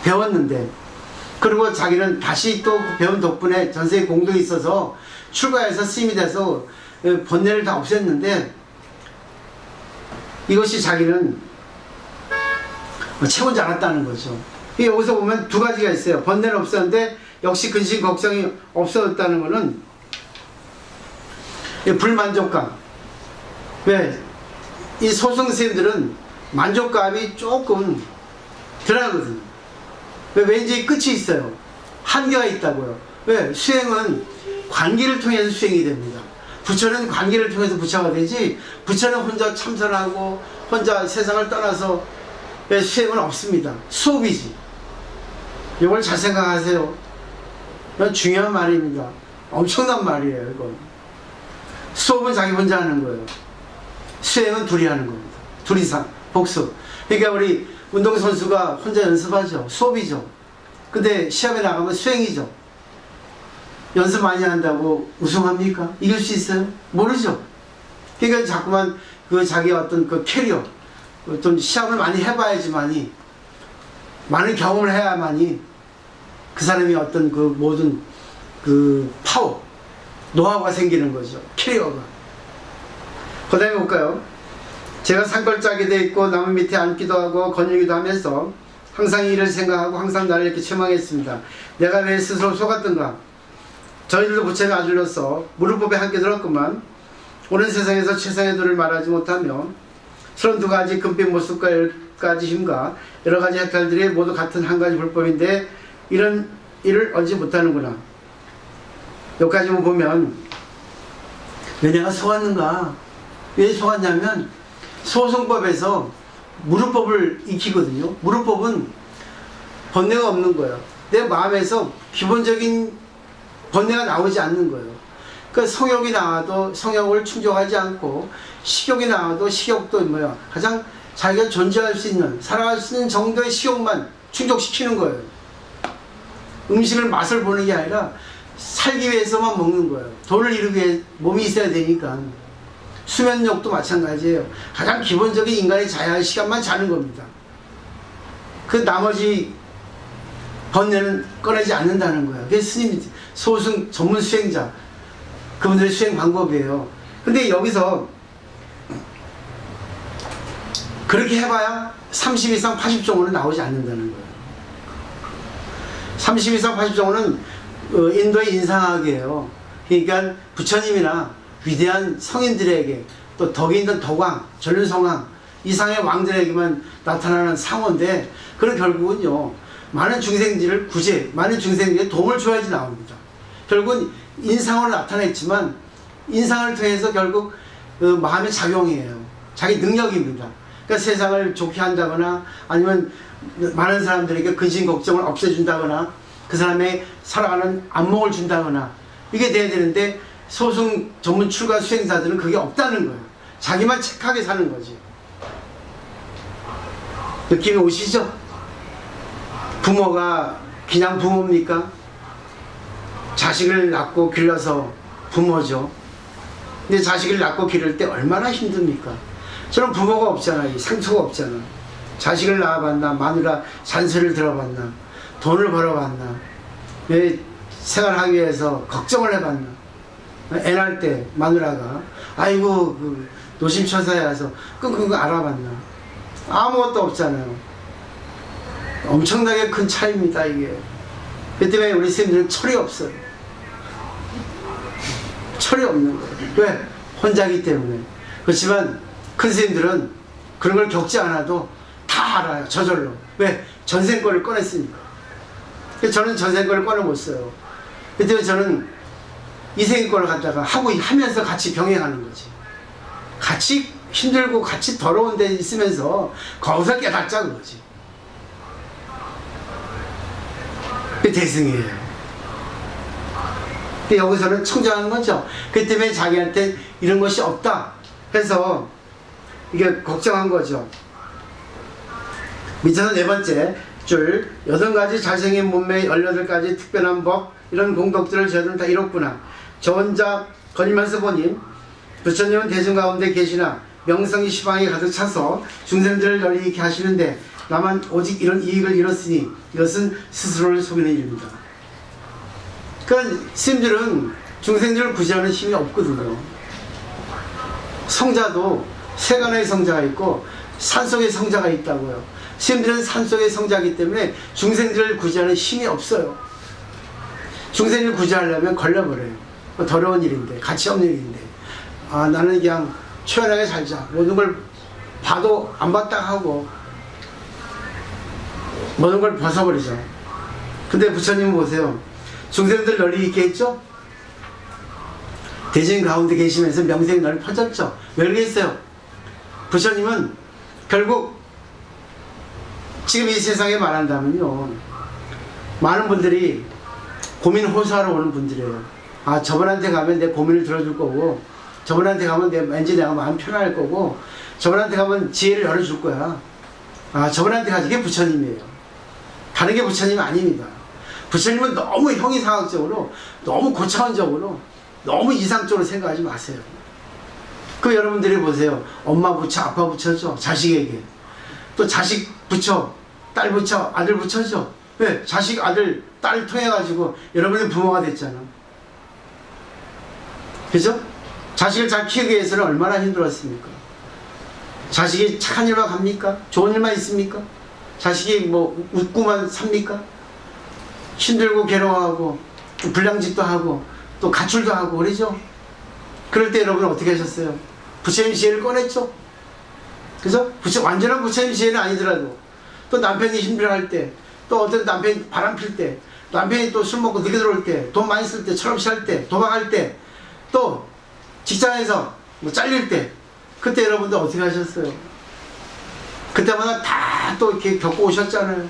배웠는데 그리고 자기는 다시 또 배운 덕분에 전생에 공덕이 있어서 출가해서 스님이 돼서 번뇌를 다 없앴는데 이것이 자기는 채운 줄 알았다는 거죠. 여기서 보면 두 가지가 있어요. 번뇌는 없었는데 역시 근심 걱정이 없어졌다는 것은 불만족감. 왜? 이 소승스님들은 만족감이 조금 덜하거든요. 왜? 왠지 끝이 있어요. 한계가 있다고요. 왜? 수행은 관계를 통해서 수행이 됩니다. 부처는 관계를 통해서 부처가 되지 부처는 혼자 참선하고 혼자 세상을 떠나서 수행은 없습니다. 수업이지. 이걸 잘 생각하세요. 이건 중요한 말입니다. 엄청난 말이에요. 이건. 수업은 자기 혼자 하는 거예요. 수행은 둘이 하는 겁니다. 둘이서 복수. 그러니까 우리 운동선수가 혼자 연습하죠. 수업이죠. 근데 시합에 나가면 수행이죠. 연습 많이 한다고 우승합니까? 이길 수 있어요? 모르죠. 그러니까 자꾸만 그 자기 어떤 그 캐리어, 어떤 시합을 많이 해봐야지만이, 많은 경험을 해야만이 그 사람이 어떤 그 모든 그 파워, 노하우가 생기는 거죠. 캐리어가. 그 다음에 볼까요? 제가 산골짜기에 돼 있고 나무 밑에 앉기도 하고 거닐기도 하면서 항상 이를 생각하고 항상 나를 이렇게 책망했습니다. 내가 내 스스로 속았던가. 저희들도 부처님 아들로서 무릎법에 함께 들었구만. 오는 세상에서 최상의 도를 말하지 못하며 32가지 금빛 모습과 10가지 힘과 여러가지 해탈들이 모두 같은 한 가지 불법인데 이런 일을 얻지 못하는구나. 여기까지 보면 왜 내가 속았는가? 왜 속았냐면 소승법에서 무릎법을 익히거든요. 무릎법은 번뇌가 없는 거예요. 내 마음에서 기본적인 번뇌가 나오지 않는 거예요. 그러니까 성욕이 나와도 성욕을 충족하지 않고 식욕이 나와도 식욕도 뭐야 가장 자기가 존재할 수 있는 살아갈 수 있는 정도의 식욕만 충족시키는 거예요. 음식을 맛을 보는 게 아니라 살기 위해서만 먹는 거예요. 돈을 이루기 위해 몸이 있어야 되니까. 수면욕도 마찬가지예요. 가장 기본적인 인간이 자야 할 시간만 자는 겁니다. 그 나머지 번뇌는 꺼내지 않는다는 거예요. 그게 스님, 소승 전문 수행자, 그분들의 수행 방법이에요. 근데 여기서 그렇게 해봐야 30 이상 80종호는 나오지 않는다는 거예요. 30 이상 80종호는 인도의 인상학이에요. 그러니까 부처님이나 위대한 성인들에게 또 덕이 있는 덕왕, 전륜성왕 이상의 왕들에게만 나타나는 상호인데 그건 결국은요 많은 중생들을 구제, 많은 중생들에게 도움을 줘야지 나옵니다. 결국은 인상으로 나타냈지만 인상을 통해서 결국 마음의 작용이에요. 자기 능력입니다. 그러니까 세상을 좋게 한다거나 아니면 많은 사람들에게 근심 걱정을 없애준다거나 그 사람의 살아가는 안목을 준다거나 이게 돼야 되는데 소승 전문 출가 수행사들은 그게 없다는 거예요. 자기만 착하게 사는 거지. 느낌이 오시죠? 부모가 그냥 부모입니까? 자식을 낳고 길러서 부모죠. 근데 자식을 낳고 기를 때 얼마나 힘듭니까? 저는 부모가 없잖아요. 상처가 없잖아. 자식을 낳아봤나? 마누라 잔소리를 들어봤나? 돈을 벌어봤나? 왜 생활하기 위해서 걱정을 해봤나? 애 낳을 때 마누라가 아이고 그 노심초사에 와서 그거 알아봤나? 아무것도 없잖아요. 엄청나게 큰 차이입니다 이게. 그 때문에 우리 스님들은 철이 없어요. 철이 없는 거예요. 왜? 혼자기 때문에. 그렇지만 큰 스님들은 그런 걸 겪지 않아도 다 알아요. 저절로. 왜? 전생권을 꺼냈으니까. 저는 전생권을 꺼내 못 써요. 그 때문에 저는 이생권을 갖다가 하면서 같이 병행하는 거지. 같이 힘들고 같이 더러운 데 있으면서 거기서 깨닫자 그거지. 그게 대승이에요. 근데 여기서는 청정하는 거죠. 그 때문에 자기한테 이런 것이 없다 해서 이게 걱정한 거죠. 밑에서 네 번째 줄 8가지 잘생긴 몸매 18가지 특별한 법 이런 공덕들을 저들은 다 이뤘구나. 저 혼자 거닐면서 보니 부처님은 대중 가운데 계시나 명성이 시방이 가득 차서 중생들을 널리 있게 하시는데 나만 오직 이런 이익을 잃었으니 이것은 스스로를 속이는 일입니다. 그러니까 스님들은 중생들을 구제하는 힘이 없거든요. 성자도 세간의 성자가 있고 산속의 성자가 있다고요. 스님들은 산속의 성자이기 때문에 중생들을 구제하는 힘이 없어요. 중생을 구제하려면 걸려버려요. 더러운 일인데, 가치 없는 일인데, 아 나는 그냥 초연하게 살자. 모든 걸 봐도 안 봤다 하고 모든 걸 벗어버리죠. 근데 부처님 보세요. 중생들 널리 있게 했죠? 대중 가운데 계시면서 명색이 널리 퍼졌죠. 왜 그러겠어요? 부처님은 결국 지금 이 세상에 말한다면요 많은 분들이 고민 호소하러 오는 분들이에요. 아 저분한테 가면 내 고민을 들어줄 거고 저분한테 가면 왠지 내가 마음 편할 거고 저분한테 가면 지혜를 열어줄 거야. 아 저분한테 가지. 이게 부처님이에요. 다른 게 부처님 아닙니다. 부처님은 너무 형이상학적으로 너무 고차원적으로 너무 이상적으로 생각하지 마세요. 그 여러분들이 보세요. 엄마 부처 아빠 부처죠. 자식에게. 또 자식 부처 딸 부처 아들 부처죠. 왜? 자식 아들 딸 통해 가지고 여러분이 부모가 됐잖아. 그죠? 자식을 잘 키우기 위해서는 얼마나 힘들었습니까? 자식이 착한 일만 갑니까? 좋은 일만 있습니까? 자식이 뭐 웃고만 삽니까? 힘들고 괴로워하고 또 불량짓도 하고 또 가출도 하고 그러죠. 그럴 때 여러분 어떻게 하셨어요? 부처님 지혜를 꺼냈죠. 그래서 완전한 부처님 지혜는 아니더라도 또 남편이 힘들어할 때, 또 어떤 남편이 바람 필 때, 남편이 또 술 먹고 늦게 들어올 때, 돈 많이 쓸 때, 철없이 할 때, 도박할 때, 또 직장에서 뭐 잘릴 때, 그때 여러분들 어떻게 하셨어요? 그때마다 다 또 이렇게 겪고 오셨잖아요.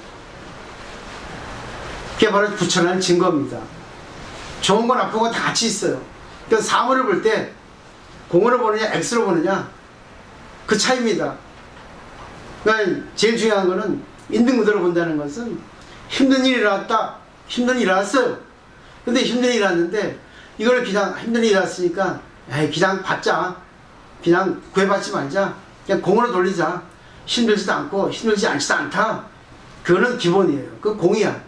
그게 바로 부처라는 증거입니다. 좋은 건 나쁜 건 다 같이 있어요. 그러니까 사물을 볼 때 공으로 보느냐 X로 보느냐 그 차이입니다. 그러니까 제일 중요한 거는 있는 그대로 본다는 것은 힘든 일이 일어났다. 힘든 일이 일어났어요. 근데 힘든 일이 일어났는데 이걸 그냥 힘든 일이 일어났으니까 그냥 받자. 그냥 구애받지 말자. 그냥 공으로 돌리자. 힘들지도 않고 힘들지 않지도 않다. 그거는 기본이에요. 그 공이야.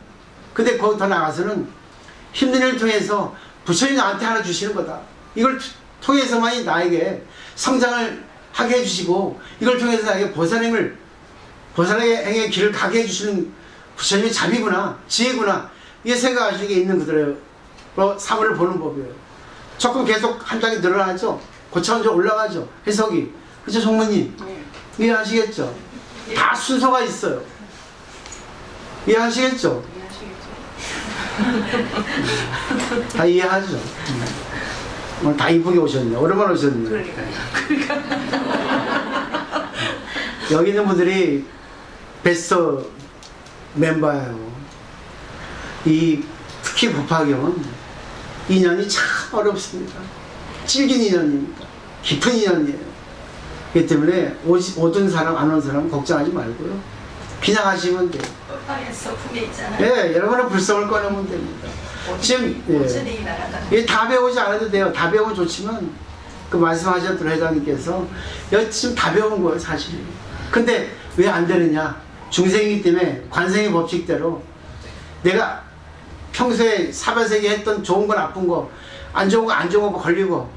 근데 거기 더 나가서는 힘든 일을 통해서 부처님이 나한테 하나 주시는 거다. 이걸 통해서만이 나에게 성장을 하게 해주시고 이걸 통해서 나에게 보살행의 길을 가게 해주시는 부처님의 자비구나, 지혜구나. 이게 생각하시는 게 있는 그대로 사물을 보는 법이에요. 조금 계속 한 단계 늘어나죠. 고차원적 올라가죠. 해석이. 그죠, 총무님? 이해하시겠죠? 다 순서가 있어요. 이해하시겠죠? 다 이해하죠? 오늘 다 이쁘게 오셨네. 오랜만에 오셨네. 여기 있는 분들이 베스트 멤버예요. 특히 법화경은 인연이 참 어렵습니다. 질긴 인연입니다. 깊은 인연이에요. 그렇기 때문에 오던 사람 안 오는 사람 걱정하지 말고요. 그냥 하시면 돼요. 소품이 있잖아요. 네, 여러분의 불성을 꺼내면 됩니다. 지금 다 배우지 않아도 돼요. 다 배우면 좋지만 그 말씀하셨던 회장님께서 지금 다 배운 거예요, 사실. 근데 왜 안 되느냐? 중생이기 때문에 관생의 법칙대로 내가 평소에 사바세계 했던 좋은 거 나쁜 거, 안 좋은 거 걸리고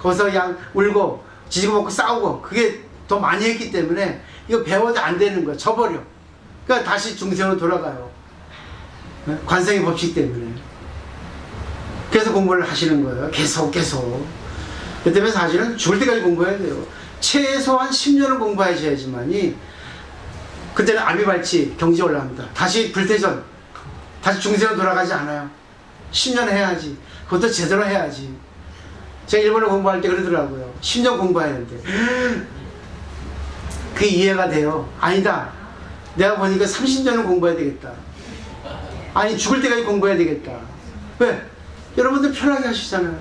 거기서 그냥 울고 지지고 먹고 싸우고 그게 더 많이 했기 때문에 이거 배워도 안 되는 거야. 져버려. 그러니까 다시 중생으로 돌아가요. 관생의 법칙 때문에. 그래서 공부를 하시는 거예요. 계속. 그 때문에 사실은 죽을 때까지 공부해야 돼요. 최소한 10년을 공부하셔야지만이 그때는 아비발치 경지 올라갑니다. 다시 불태전, 다시 중생으로 돌아가지 않아요. 10년 해야지. 그것도 제대로 해야지. 제가 일본에 공부할 때 그러더라고요. 10년 공부해야 되는데 그게 이해가 돼요. 아니다. 내가 보니까 30년은 공부해야 되겠다. 아니 죽을 때까지 공부해야 되겠다. 왜? 여러분들 편하게 하시잖아요.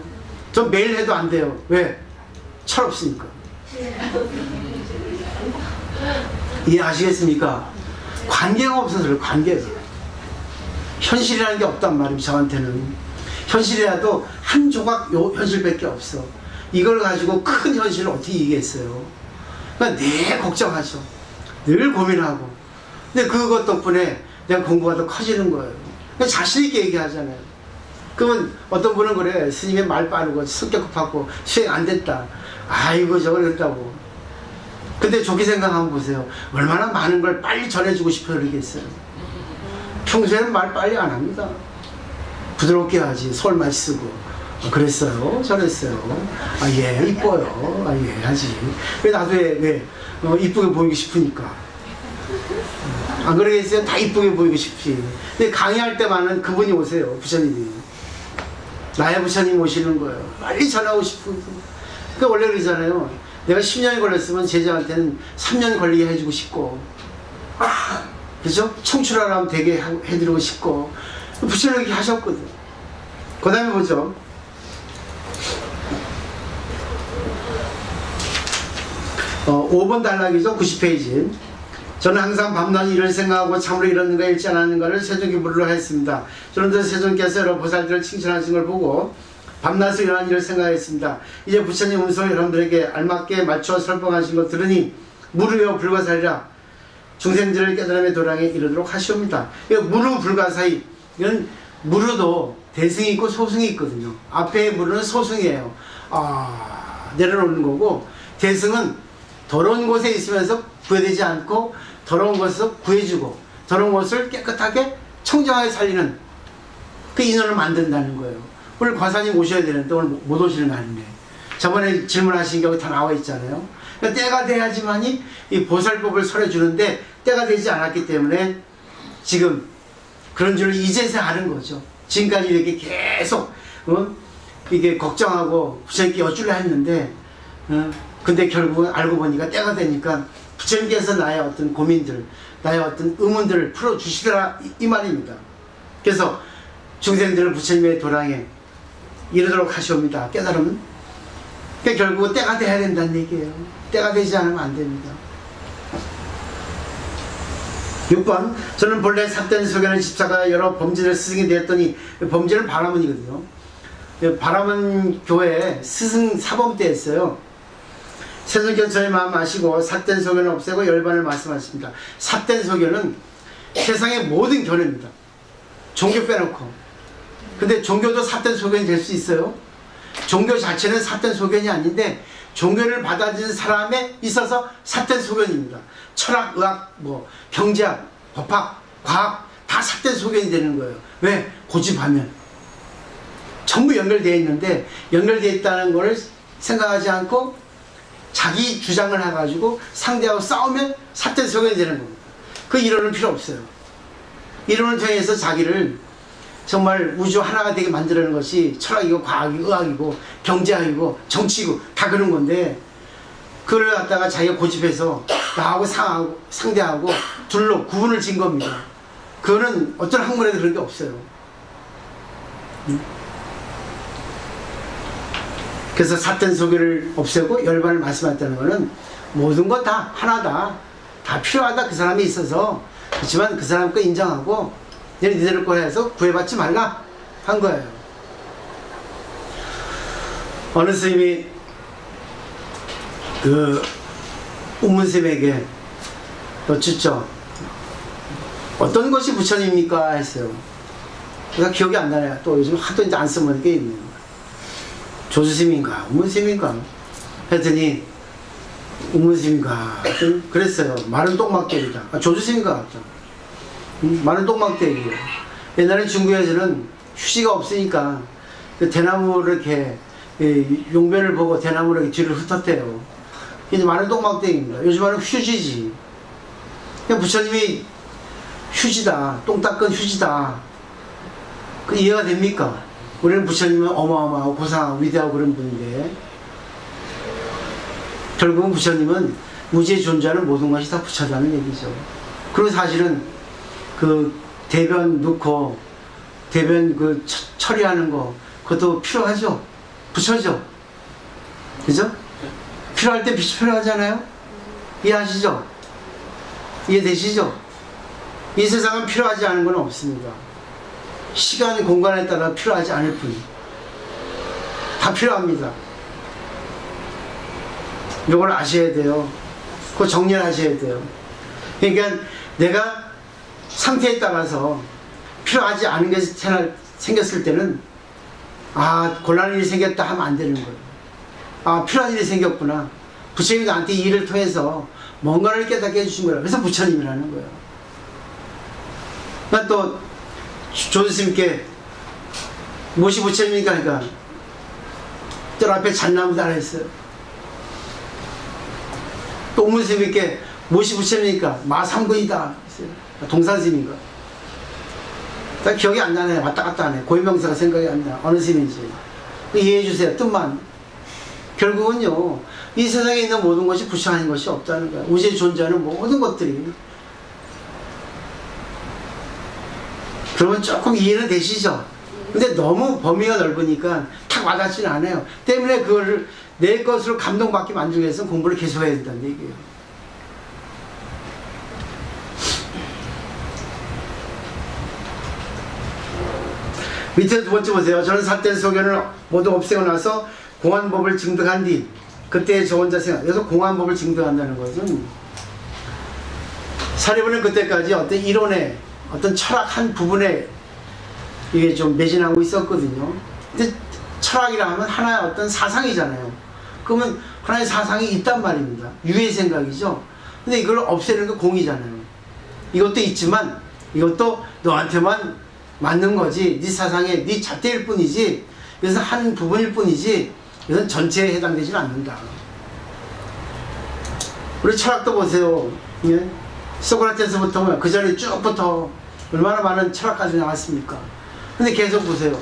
전 매일 해도 안 돼요. 왜? 철없으니까. 이해하시겠습니까? 관계가 없어서 그래요. 관계가. 현실이라는 게 없단 말이에요. 저한테는. 현실이라도 한 조각 현실밖에 없어. 이걸 가지고 큰 현실을 어떻게 이기겠어요? 그러니까 늘 걱정하죠. 늘 고민하고. 근데 그것 덕분에 내가 공부가 더 커지는 거예요. 그러니까 자신있게 얘기하잖아요. 그러면 어떤 분은 그래. 스님의 말 빠르고 성격 급하고 수행 안 됐다. 아이고 저걸 그랬다고. 근데 좋게 생각하면 보세요. 얼마나 많은 걸 빨리 전해주고 싶어 그러겠어요. 평소에는 말 빨리 안 합니다. 부드럽게 하지. 솔말 쓰고. 그랬어요. 저랬어요. 아, 예, 이뻐요. 아, 예, 하지. 왜 나도 왜 이쁘게 보이고 싶으니까. 안 그러겠어요? 다 이쁘게 보이고 싶지. 근데 강의할 때만은 그분이 오세요. 부처님이. 나의 부처님 오시는 거예요. 빨리 전하고 싶은. 그러니까 원래 그러잖아요. 내가 10년이 걸렸으면 제자한테는 3년 걸리게 해주고 싶고. 그죠? 청출하라면 되게 해드리고 싶고. 부처님이 이렇게 하셨거든. 그 다음에 보죠. 어, 5번 단락이죠. 90페이지. 저는 항상 밤낮 일을 생각하고 참으로 이러는가 읽지 않았는가를 세종께 물으려 했습니다. 그런데 세종께서 여러 보살들을 칭찬하신 걸 보고 밤낮에 일어난 일을 생각했습니다. 이제 부처님 음성을 여러분들에게 알맞게 맞춰 설명하신 것 들으니 무르여 불가사리라 중생들을 깨달음의 도량에 이르도록 하시옵니다. 무르 불가사리, 이건 무르도 대승이 있고 소승이 있거든요. 앞에 무르는 소승이에요. 내려놓는 거고, 대승은 더러운 곳에 있으면서 구해되지 않고 더러운 곳에서 구해주고 더러운 곳을 깨끗하게 청정하게 살리는 그 인원을 만든다는 거예요. 오늘 과사님 오셔야 되는데 오늘 못 오시는 거 아니네. 저번에 질문하신 게 다 나와 있잖아요. 그러니까 때가 돼야지만이 이 보살법을 설해주는데 때가 되지 않았기 때문에 지금 그런 줄 이제서 아는 거죠. 지금까지 이렇게 계속 이게 걱정하고 부처님께 여쭈려 했는데 근데 결국은 알고 보니까 때가 되니까 부처님께서 나의 어떤 고민들 나의 어떤 의문들을 풀어주시더라 이 말입니다. 그래서 중생들을 부처님의 도량에 이르도록 하시옵니다. 깨달으면 그러니까 결국은 때가 돼야 된다는 얘기예요. 때가 되지 않으면 안 됩니다. 6번 저는 본래 삿된 소견의 집사가 여러 범죄를 스승이 되었더니 범죄는 바라문이거든요. 바라문 교회 스승 사범 때 했어요. 세속견 저의 마음 아시고 삿된 소견을 없애고 열반을 말씀하십니다. 삿된 소견은 세상의 모든 견해입니다. 종교 빼놓고. 근데 종교도 삿된 소견이 될 수 있어요. 종교 자체는 삿된 소견이 아닌데 종교를 받아들이는 사람에 있어서 삿된 소견입니다. 철학, 의학, 경제학, 법학, 과학 다 삿된 소견이 되는 거예요. 왜? 고집하면 전부 연결되어 있는데 연결되어 있다는 것을 생각하지 않고 자기 주장을 해가지고 상대하고 싸우면 삿된 소견이 되는 겁니다. 그 이론은 필요 없어요. 이론을 통해서 자기를 정말 우주 하나가 되게 만들어내는 것이 철학이고 과학이고 의학이고 경제학이고 정치이고 다 그런 건데 그걸 갖다가 자기가 고집해서 나하고 상대하고 둘로 구분을 진 겁니다. 그거는 어떤 학문에도 그런 게 없어요. 그래서 삿된 소견을 없애고 열반을 말씀했다는 것은 모든 것 다 하나다. 다 필요하다. 그 사람이 있어서. 그렇지만 그 사람 거 인정하고 니들 거 해서 구애받지 말라 한 거예요. 어느 스님이 그 운문스님에게 여쭙죠. 어떤 것이 부처님입니까? 했어요. 그러니까 기억이 안 나네요. 또 요즘 하도 이제 안 쓰면 게 있네요. 조주스님인가 운문스님인가 했더니 운문스님인가 그랬어요. 말은 똥막대기다. 조주스님인가 같다. 말은 똥막대기예요. 옛날에 중국에서는 휴지가 없으니까 그 대나무를 이렇게 용변을 보고 대나무를 이렇게 뒤를 흩었대요. 이제 말은 똥막대기입니다. 요즘 말은 휴지지. 그냥 부처님이 휴지다. 똥 닦은 휴지다. 그 이해가 됩니까? 우리는 부처님은 어마어마하고 고상하고 위대하고 그런 분인데 결국은 부처님은 우주에 존재하는 모든 것이 다 부처라는 얘기죠. 그리고 사실은 그 대변 넣고 대변 그 처리하는 거 그것도 필요하죠. 부처죠. 그죠? 필요할 때 빛이 필요하잖아요. 이해하시죠? 이해되시죠? 이 세상은 필요하지 않은 건 없습니다. 시간, 공간에 따라 필요하지 않을 뿐. 다 필요합니다. 이걸 아셔야 돼요. 그거 정리를 하셔야 돼요. 그러니까 내가 상태에 따라서 필요하지 않은 것이 생겼을 때는 곤란한 일이 생겼다 하면 안 되는 거예요. 필요한 일이 생겼구나. 부처님이 나한테 이 일을 통해서 뭔가를 깨닫게 해주신 거예요. 그래서 부처님이라는 거예요. 그러니까 또 조스님께 무엇이 부처님입니까? 그러니까 저 앞에 잣나무다 했어요. 또 옥문스님께 무엇이 부처님입니까? 마삼근이다 했어요. 동산스님인가? 딱 기억이 안 나네. 왔다 갔다 하네. 고유명사가 생각이 안 나. 어느 스님인지 이해해 주세요. 뜻만. 결국은요 이 세상에 있는 모든 것이 부처 아닌 것이 없다는 거야. 우주에 존재하는 모든 것들이. 그러면 조금 이해는 되시죠? 근데 너무 범위가 넓으니까 탁 와닿지는 않아요. 때문에 그거를 내 것으로 감동받게 만들기 위해서는 공부를 계속 해야 된다는 얘기예요. 밑에 두 번째 보세요. 저는 삿된 소견을 모두 없애고 나서 공안법을 증득한 뒤 그때 저 혼자 생각. 그래서 공안법을 증득한다는 것은 사리부는 그때까지 어떤 이론에 어떤 철학 한 부분에 이게 좀 매진하고 있었거든요. 근데 철학이라 하면 하나의 어떤 사상이잖아요. 그러면 하나의 사상이 있단 말입니다. 유의 생각이죠. 근데 이걸 없애는 게 공이잖아요. 이것도 있지만 이것도 너한테만 맞는 거지. 네 사상에 네 잣대일 뿐이지. 이것은 한 부분일 뿐이지. 이것은 전체에 해당되지는 않는다. 우리 철학도 보세요. 예? 소크라테스부터 그 전에 쭉부터 얼마나 많은 철학가들이 나왔습니까? 근데 계속 보세요.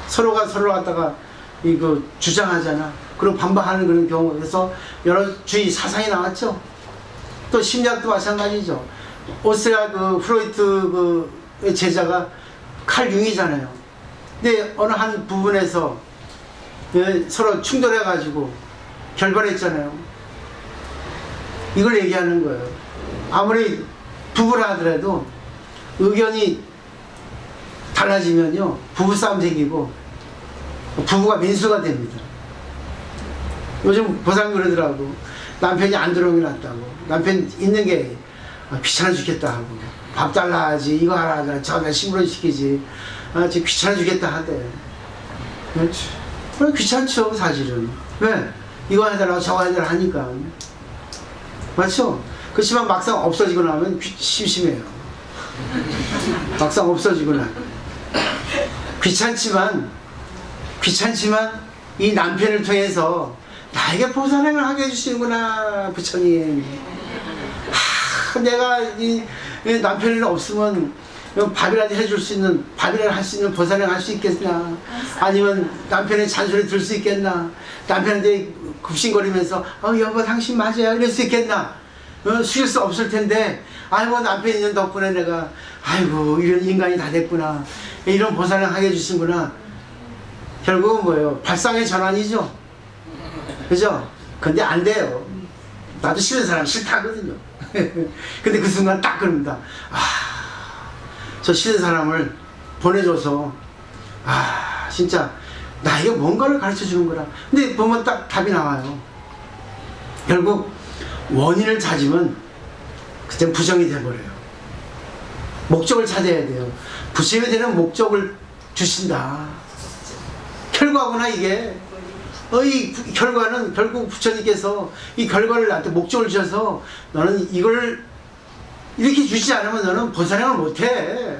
서로가 서로 갖다가 이거 주장하잖아. 그리고 반박하는 그런 경우에서 여러 주의 사상이 나왔죠. 또 심리학도 마찬가지죠. 오스트리아 그 프로이트 그 제자가 칼 융이잖아요. 근데 어느 한 부분에서 서로 충돌해가지고 결발했잖아요. 이걸 얘기하는 거예요. 아무리 부부라 하더라도 의견이 달라지면요 부부싸움 생기고 부부가 민수가 됩니다. 요즘 보상 그러더라고. 남편이 안 들어오는 게 낫다고. 남편 있는 게 귀찮아 죽겠다 하고, 밥 달라 하지, 이거 하라 하잖아, 저나 심부름 시키지, 지금 귀찮아 죽겠다 하대. 그렇지. 귀찮죠 사실은. 왜? 이거 해달라고 저거 해달라 하니까. 맞죠? 그렇지만 막상 없어지고 나면 심심해요. 막상 없어지고 나면 귀찮지만 이 남편을 통해서 나에게 보살행을 하게 해주시는구나 부처님. 내가 이 남편이 없으면 밥이라도 해줄 수 있는, 밥이라도 할 수 있는 보살행 할 수 있겠나? 아니면 남편의 잔소리 들을 수 있겠나? 남편한테 굽신거리면서 여보 당신 맞아요 이럴 수 있겠나? 숙일 수 없을 텐데 아이고 남편 있는 덕분에 내가 아이고 이런 인간이 다 됐구나, 이런 보살행 하게 해주신구나. 결국은 뭐예요? 발상의 전환이죠. 그죠? 근데 안 돼요. 나도 싫은 사람 싫다거든요. 근데 그 순간 딱 그럽니다. 저 싫은 사람을 보내줘서 진짜 나에게 뭔가를 가르쳐 주는 거라. 근데 보면 딱 답이 나와요. 결국 원인을 찾으면 그때 부정이 돼버려요. 목적을 찾아야 돼요. 부처에 대한 목적을 주신다. 결과구나 이게. 이 결과는 결국 부처님께서 이 결과를 나한테 목적을 주셔서 너는 이걸 이렇게 주지 않으면 너는 보살행을 못해.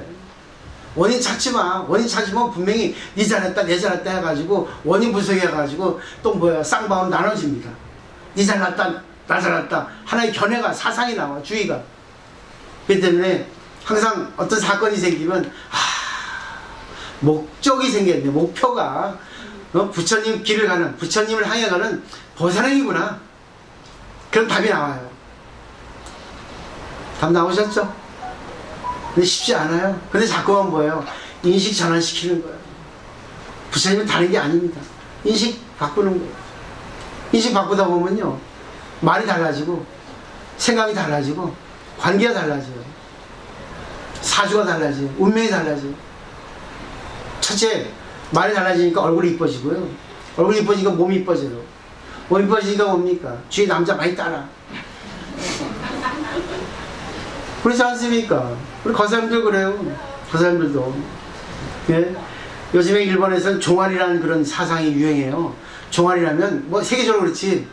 원인 찾지 마. 원인 찾으면 분명히 네 잘했다 내 잘했다 해가지고 원인 분석해가지고 또 뭐야 쌍방울 나눠집니다. 네 잘났다 나 잘났다 하나의 견해가 사상이 나와. 주의가. 그렇기 때문에 항상 어떤 사건이 생기면 목적이 생겼네. 목표가 부처님 길을 가는, 부처님을 향해 가는 보살행이구나. 그런 답이 나와요. 답 나오셨죠? 근데 쉽지 않아요. 근데 자꾸만 뭐예요? 인식 전환시키는 거예요. 부처님은 다른 게 아닙니다. 인식 바꾸는 거예요. 인식 바꾸다 보면요 말이 달라지고 생각이 달라지고 관계가 달라져요. 사주가 달라져요. 운명이 달라져요. 첫째, 말이 달라지니까 얼굴이 이뻐지고요. 얼굴이 이뻐지니까 몸이 이뻐져요. 몸이 이뻐지니까 뭡니까? 주위 남자 많이 따라. 그렇지 않습니까? 우리 거사님들 그래요. 거사님들도. 예? 요즘에 일본에서는 종알이라는 그런 사상이 유행해요. 종알이라면 뭐 세계적으로 그렇지.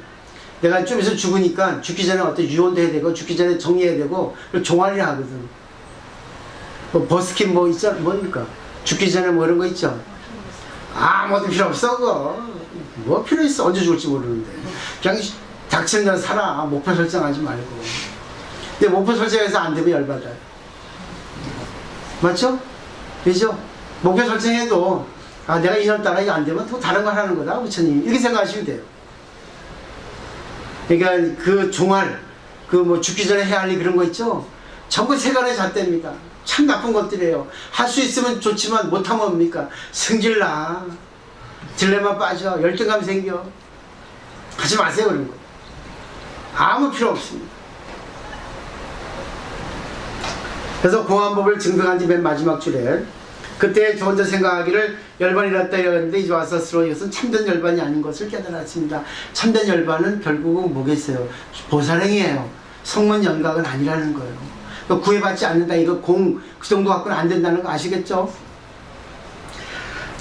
내가 좀 있으면 죽으니까 죽기 전에 어떤 유언도 해야 되고 죽기 전에 정리해야 되고 종알이라 하거든. 뭐 버스킨 뭐 있잖아. 뭡니까? 죽기 전에 뭐 이런 거 있죠. 아무것도 필요 없어 그거. 뭐 필요 있어. 언제 죽을지 모르는데 그냥 닥치는 대로 살아. 목표 설정하지 말고. 근데 목표 설정해서 안 되면 열받아요. 맞죠? 그죠? 목표 설정해도 내가 이년 따라 이거 안 되면 또 다른 거 하는 거다 부처님 이렇게 생각하시면 돼요. 그러니까 그 종알 그 뭐 죽기 전에 해야 할 일 그런 거 있죠. 전부 세간의 잣대입니다. 참 나쁜 것들이에요. 할 수 있으면 좋지만 못하면 뭡니까? 승질나. 딜레마 빠져. 열등감 생겨. 하지 마세요 그런 거. 아무 필요 없습니다. 그래서 공안법을 증득한 뒤 맨 마지막 줄에 그때 저 혼자 생각하기를 열반이랐다 이러는데 이제 와서 스스로 이것은 참된 열반이 아닌 것을 깨달았습니다. 참된 열반은 결국은 뭐겠어요? 보살행이에요. 성문 연각은 아니라는 거예요. 구애받지 않는다. 이거 그 정도 갖고는 안 된다는 거 아시겠죠?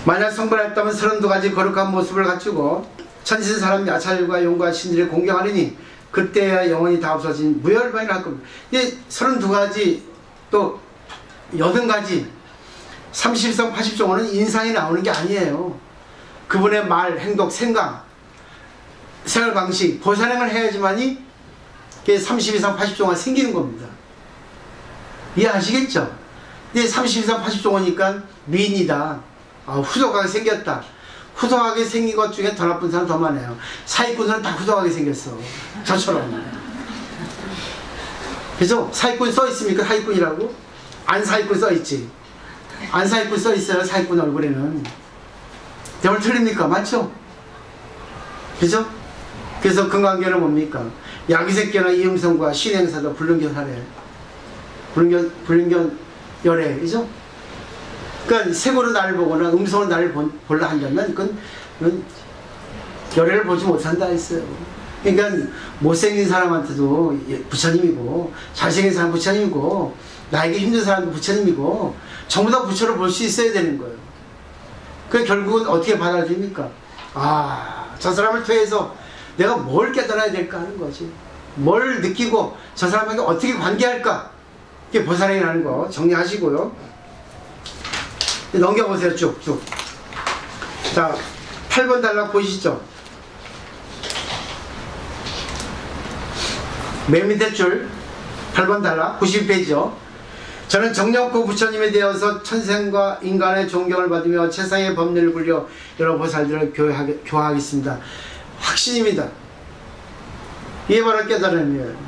만약 성불했다면 32가지 거룩한 모습을 갖추고 천신 사람 야찰과 용과 신들을 공경하리니 그때야 영원히 다 없어진 무혈반이 할 겁니다. 이게 32가지 또 80가지 30성 80종은 인상이 나오는 게 아니에요. 그분의 말, 행동, 생각, 생활 방식, 보살행을 해야지만이 32성 80종가 생기는 겁니다. 이해하시겠죠? 근데 32성 80종이니까 미인이다. 후덕하게 생겼다. 후덕하게 생긴 것 중에 더 나쁜 사람 더 많아요. 사기꾼들은 다 후덕하게 생겼어. 저처럼. 그죠? 사기꾼 써있습니까? 사기꾼이라고? 안 사기꾼 써있지. 안 사기꾼 써있어요. 사기꾼 얼굴에는. 대말 틀립니까? 맞죠? 그죠? 그래서 근관계는 뭡니까? 야기새끼나 이음성과 신행사도 불륜견하래. 불륜견열애. 그죠? 그러니까 색으로 나를 보거나 음성으로 나를 보려 한다면 그건 열애를 보지 못한다 했어요. 그러니까 못생긴 사람한테도 부처님이고 잘생긴 사람 부처님이고 나에게 힘든 사람도 부처님이고 전부 다 부처를 볼 수 있어야 되는 거예요. 그 결국은 어떻게 받아들입니까? 저 사람을 통해서 내가 뭘 깨달아야 될까 하는 거지. 뭘 느끼고 저 사람에게 어떻게 관계할까? 이게 보살행이라는 거 정리하시고요. 넘겨보세요. 쭉쭉. 자, 8번 단락 보이시죠? 맨 밑에 줄 8번 단락 92페이지요. 저는 정력고 부처님에 대해서 천생과 인간의 존경을 받으며 세상의 법리를 굴려 여러 보살들을 교화하겠습니다. 확신입니다. 이게 바로 깨달음이에요.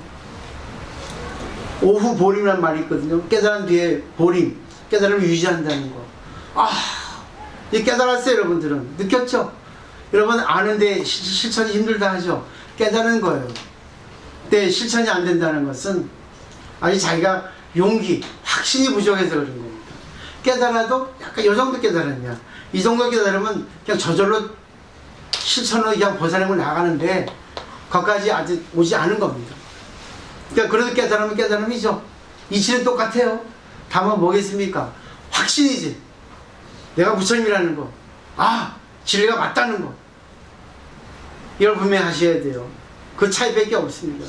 오후 보림이라는 말이 있거든요. 깨달은 뒤에 보림, 깨달음을 유지한다는 거. 이 깨달았어요. 여러분들은 느꼈죠? 여러분 아는데 실천이 힘들다 하죠. 깨달은 거예요. 근데 실천이 안 된다는 것은 아직 자기가 용기, 확신이 부족해서 그런 겁니다. 깨달아도 약간 이 정도 깨달았냐, 이 정도 깨달으면 그냥 저절로 실천으로 그냥 보살행을 나가는데 거기까지 아직 오지 않은 겁니다. 그러니까 그래도 깨달으면 깨달음이죠. 이치는 똑같아요. 다만 뭐겠습니까? 확신이지. 내가 부처님이라는 거, 진리가 맞다는 거, 이걸 분명히 하셔야 돼요. 그 차이밖에 없습니다.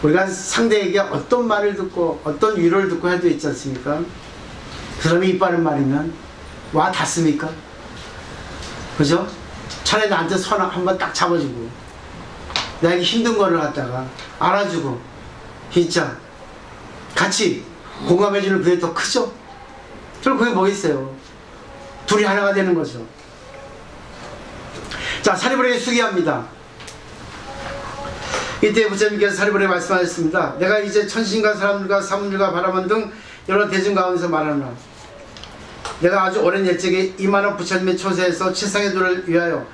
우리가 상대에게 어떤 말을 듣고 어떤 위로를 듣고 해도 있지 않습니까? 그 사람이 이빠른 말이면 와 닿습니까? 그죠? 차라리 나한테 손 한번 딱 잡아주고 나에게 힘든 거를 갖다가 알아주고 진짜 같이 공감해주는 그게 더 크죠? 그럼 그게 뭐겠어요? 둘이 하나가 되는 거죠. 자, 사리부리에게 수기합니다. 이때 부처님께서 사리부리에 말씀하셨습니다. 내가 이제 천신과 사람들과 사문들과 바라본 등 여러 대중 가운데서 말하노라. 내가 아주 오랜 옛적에 이만한 부처님의 초세에서 최상의 도를 위하여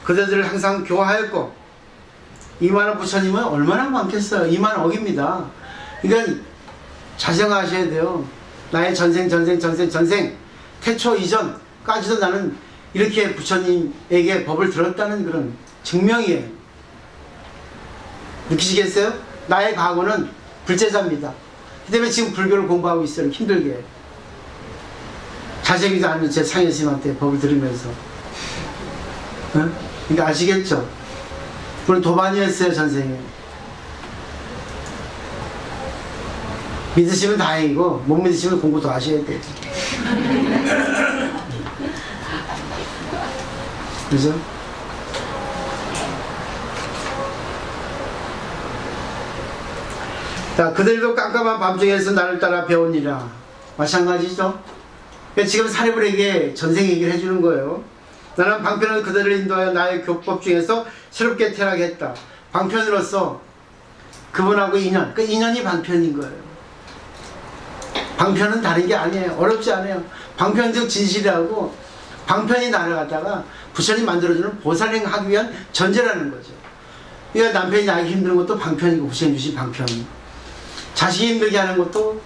그대들을 항상 교화하였고, 이만한 부처님은 얼마나 많겠어요. 2만억입니다. 그러니까 잘 생각하셔야 돼요. 나의 전생 태초 이전까지도 나는 이렇게 부처님에게 법을 들었다는 그런 증명이에요. 느끼시겠어요? 나의 과거는 불제자입니다. 그 때문에 지금 불교를 공부하고 있어요. 힘들게. 잘생기지 않은 제 상현스님한테 법을 들으면서. 그러니까 아시겠죠? 그건 도반이었어요. 전생에. 믿으시면 다행이고 못 믿으시면 공부 더 하셔야 돼요. 그래서 자, 그들도 깜깜한 밤중에서 나를 따라 배우니라. 마찬가지죠. 지금 사리불에게 전생 얘기를 해주는 거예요. 나는 방편은 그들을 인도하여 나의 교법 중에서 새롭게 태어나게 했다. 방편으로서 그분하고 인연, 그 인연이 방편인 거예요. 방편은 다른 게 아니에요. 어렵지 않아요. 방편적 진실이라고 방편이 나를 갖다가 부처님 만들어주는 보살행 하기 위한 전제라는 거죠. 그러니까 남편이 나에게 힘든 것도 방편이고 부처님 주신 방편. 자식이 힘들게 하는 것도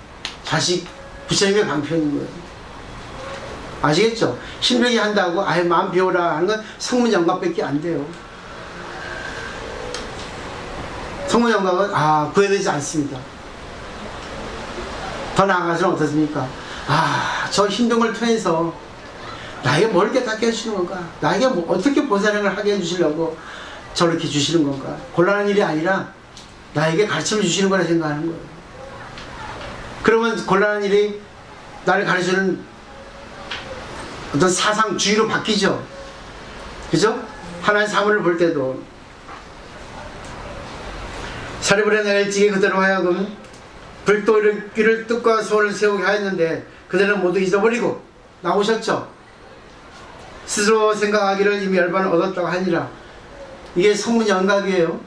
부처님의 방편인 거예요. 아시겠죠? 힘들게 한다고 마음 비워라 하는 건 성문영광밖에 안 돼요. 성문영광은 구해되지 않습니다. 더 나아가서는 어떻습니까? 저 힘든 걸 통해서 나에게 뭘 깨닫게 해주시는 건가? 나에게 어떻게 보살행을 하게 해주시려고 저렇게 주시는 건가? 곤란한 일이 아니라 나에게 가르침을 주시는 거라 생각하는 거예요. 그러면 곤란한 일이 나를 가르치는 어떤 사상 주의로 바뀌죠. 그죠? 하나의 사물을 볼 때도 사리불에 내가 일찍이 그대로 하여금 불도를 귀를 뜻과 소원을 세우게 하였는데 그들은 모두 잊어버리고 나오셨죠. 스스로 생각하기를 이미 열반을 얻었다고 하니라. 이게 성문 연각이에요.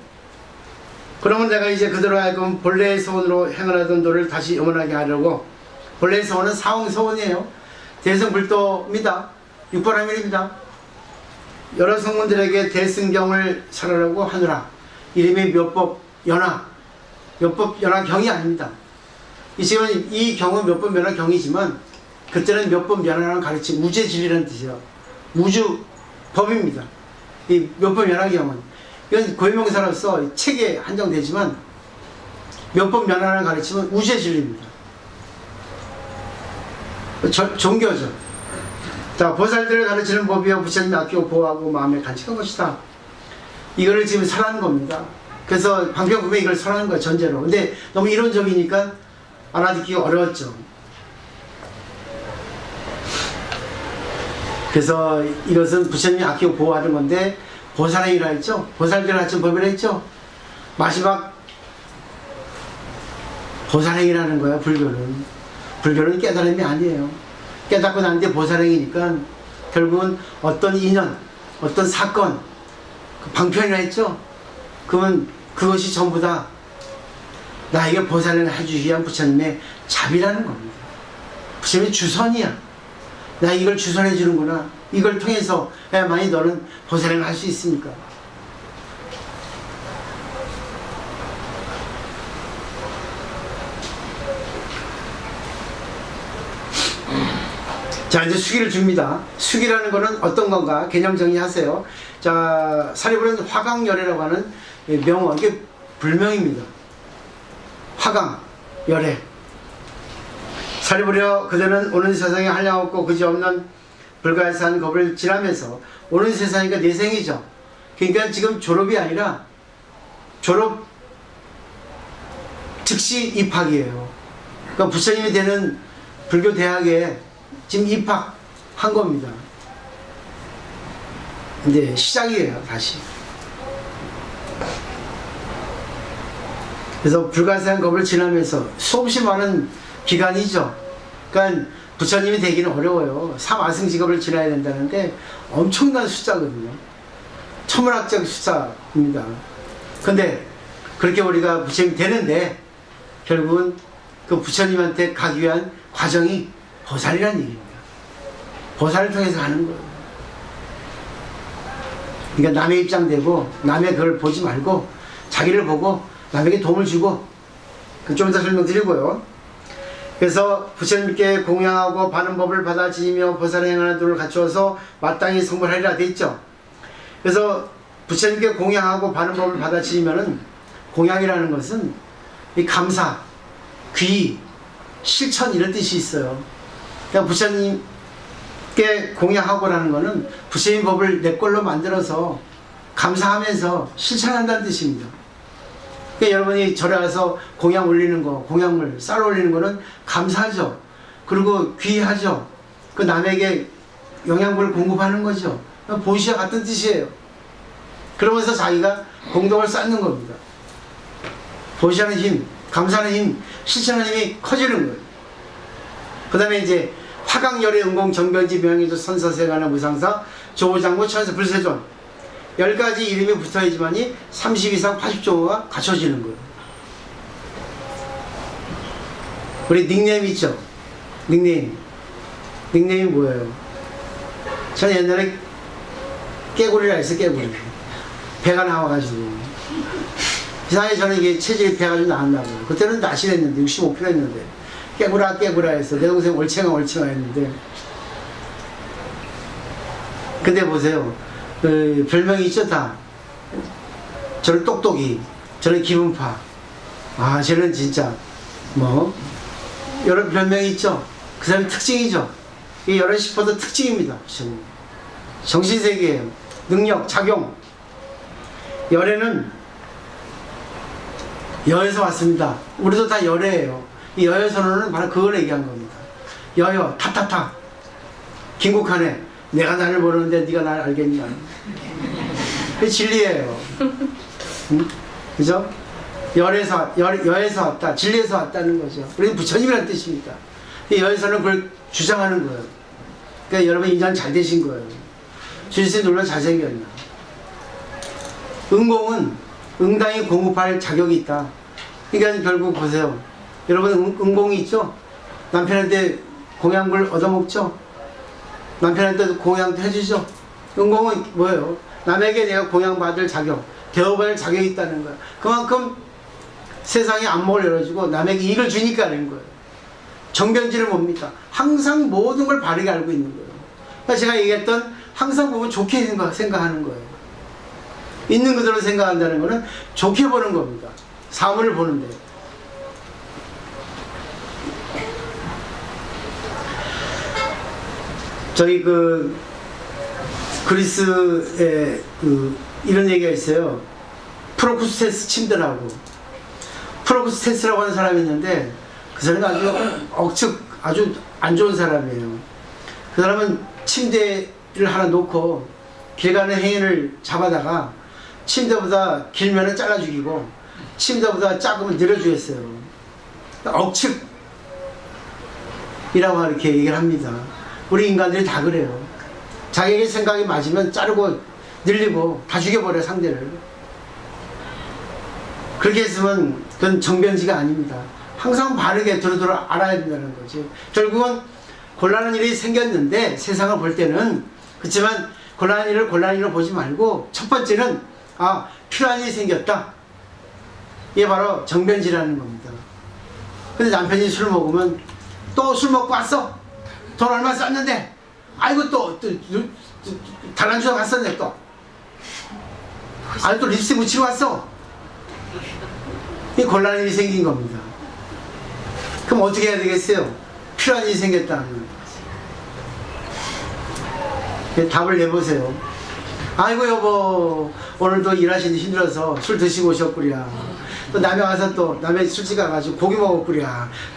그러면 내가 이제 그대로 하여금 본래의 소원으로 행하던 도를 다시 영원하게 하려고. 본래의 소원은 사홍소원이에요. 대승불도입니다. 육보라밀입니다. 여러 성문들에게 대승경을 설하려고 하느라. 이름이 몇법연화, 몇법연화경이 아닙니다. 지금 이 경은 몇법연화경이지만 그때는 몇법연화라는 가르침, 우제진리라는 뜻이에요. 우주법입니다. 이 몇법연화경은 이건 고유명사로서 책에 한정되지만 몇법연화라는 가르침은 우제진리입니다. 종교죠. 자, 보살들을 가르치는 법이여 부처님이 아끼고 보호하고 마음에 간직한 것이다. 이거를 지금 설하는 겁니다. 그래서 방평구에 이걸 설하는 거예요, 전제로. 근데 너무 이론적이니까 알아듣기가 어려웠죠. 그래서 이것은 부처님이 아끼고 보호하는 건데 보살행이라 했죠. 보살들을 가르치는 법이라 했죠. 마지막 보살행이라는 거예요, 불교는. 불교는 깨달음이 아니에요. 깨닫고 난 뒤에 보살행이니까 결국은 어떤 인연, 어떤 사건, 방편이라 했죠. 그러면 그것이 전부 다 나에게 보살행을 해주기 위한 부처님의 자비라는 겁니다. 부처님의 주선이야. 나 이걸 주선해 주는구나. 이걸 통해서 해야만이 너는 보살행을 할 수 있으니까. 자, 이제 수기를 줍니다. 수기라는 거는 어떤 건가? 개념 정리하세요. 자, 사리불은 화강열애라고 하는 명어, 이게 불명입니다. 화강, 열애. 사리불여 그들은 오는 세상에 한량없고 그지없는 불가에서 겁을 지나면서 오는 세상이니까 내생이죠. 그러니까 지금 졸업이 아니라 졸업 즉시 입학이에요. 그러니까 부처님이 되는 불교 대학에 지금 입학한 겁니다. 이제 시작이에요, 다시. 그래서 불가사한 겁을 지나면서 수없이 많은 기간이죠. 그러니까 부처님이 되기는 어려워요. 삼아승직업을 지나야 된다는데 엄청난 숫자거든요. 천문학적 숫자입니다. 근데 그렇게 우리가 부처님이 되는데 결국은 그 부처님한테 가기 위한 과정이 보살이라는 얘기입니다. 보살을 통해서 가는 거예요. 그러니까 남의 입장 되고 남의 그걸 보지 말고 자기를 보고 남에게 도움을 주고, 좀 이따 설명드리고요. 그래서 부처님께 공양하고 바른 법을 받아 지니며 보살을 행하는 도를 갖추어서 마땅히 성불하리라 돼 있죠. 그래서 부처님께 공양하고 바른 법을 받아 지니면은, 공양이라는 것은 이 감사, 귀, 실천 이런 뜻이 있어요. 그러니까 부처님께 공양하고라는 거는 부처님 법을 내 걸로 만들어서 감사하면서 실천한다는 뜻입니다. 그러니까 여러분이 절에 가서 공양 올리는 거, 공양물 쌀 올리는 거는 감사하죠. 그리고 귀하죠. 그 남에게 영양분을 공급하는 거죠. 보시와 같은 뜻이에요. 그러면서 자기가 공덕을 쌓는 겁니다. 보시하는 힘, 감사하는 힘, 실천하는 힘이 커지는 거예요. 그 다음에 이제 화강열의 응공 정변지 명의도 선서세가나 무상사 조장고 천사 불세존 10가지 이름이 붙어야지만이 30 이상 80조가 갖춰지는 거예요. 우리 닉네임 있죠? 닉네임. 닉네임이 뭐예요? 저는 옛날에 깨구리라 했어요. 깨구리. 배가 나와가지고. 이상하게 저는 이게 체질이 배가 좀 나왔나봐요. 그때는 나실했는데 65kg 했는데 깨구라 깨구라 해서 내 동생 올챙아 올챙아 했는데, 근데 보세요. 그 별명이 있죠, 다. 저는 똑똑이, 저는 기분파, 아 저는 진짜 뭐 여러 별명이 있죠. 그 사람의 특징이죠. 이게 열애 슈퍼도 특징입니다. 정신세계예요. 능력, 작용. 열애는 여에서 왔습니다. 우리도 다 열애예요. 이 여여 선언은 바로 그걸 얘기한 겁니다. 여여, 타타타. 긴국하네. 내가 나를 모르는데 네가 날 알겠냐. 그게 진리예요. 응? 그죠? 여에서 왔다. 진리에서 왔다는 거죠. 우리는 부처님이라는 뜻입니다. 여에서는 그걸 주장하는 거예요. 그러니까 여러분 인간 잘 되신 거예요. 주짓수 놀라 잘생겼나. 응공은 응당히 공급할 자격이 있다. 그러니까 결국 보세요. 여러분 응공이 있죠? 남편한테 공양물 얻어먹죠? 남편한테도 공양도 해주죠? 응공은 뭐예요? 남에게 내가 공양받을 자격, 대접할 자격이 있다는 거야. 그만큼 세상에 안목을 열어주고 남에게 이익을 주니까 하는 거예요. 정변지를 봅니다. 항상 모든 걸 바르게 알고 있는 거예요. 그러니까 제가 얘기했던 항상 보면 좋게 생각하는 거예요. 있는 그대로 생각한다는 거는 좋게 보는 겁니다. 사물을 보는데. 저희 그리스에 이런 얘기가 있어요. 프로쿠스테스 침대라고. 프로쿠스테스라고 하는 사람이 있는데 그 사람이 아주 안 좋은 사람이에요. 그 사람은 침대를 하나 놓고 길 가는 행인을 잡아다가 침대보다 길면은 잘라 죽이고 침대보다 작으면 늘려 주겠어요. 억측이라고 이렇게 얘기를 합니다. 우리 인간들이 다 그래요. 자기에게 생각이 맞으면 자르고 늘리고 다 죽여버려 상대를. 그렇게 했으면 그건 정변지가 아닙니다. 항상 바르게 두루두루 알아야 된다는 거지. 결국은 곤란한 일이 생겼는데 세상을 볼 때는 그렇지만 곤란한 일을 곤란한 일로 보지 말고 첫 번째는 필요한 일이 생겼다. 이게 바로 정변지라는 겁니다. 근데 남편이 술 먹으면 또 술 먹고 왔어. 돈 얼마 썼는데 아이고 또 다란주에 갔었네 또. 아니 또 립스틱 묻히고 왔어. 이 곤란한 일이 생긴 겁니다. 그럼 어떻게 해야 되겠어요? 필요한 일이 생겼다면 답을 내보세요. 아이고 여보 오늘도 일하시는데 힘들어서 술 드시고 오셨구려. 또 남해 와서 또 남해 술집 가가지고 고기 먹었구려.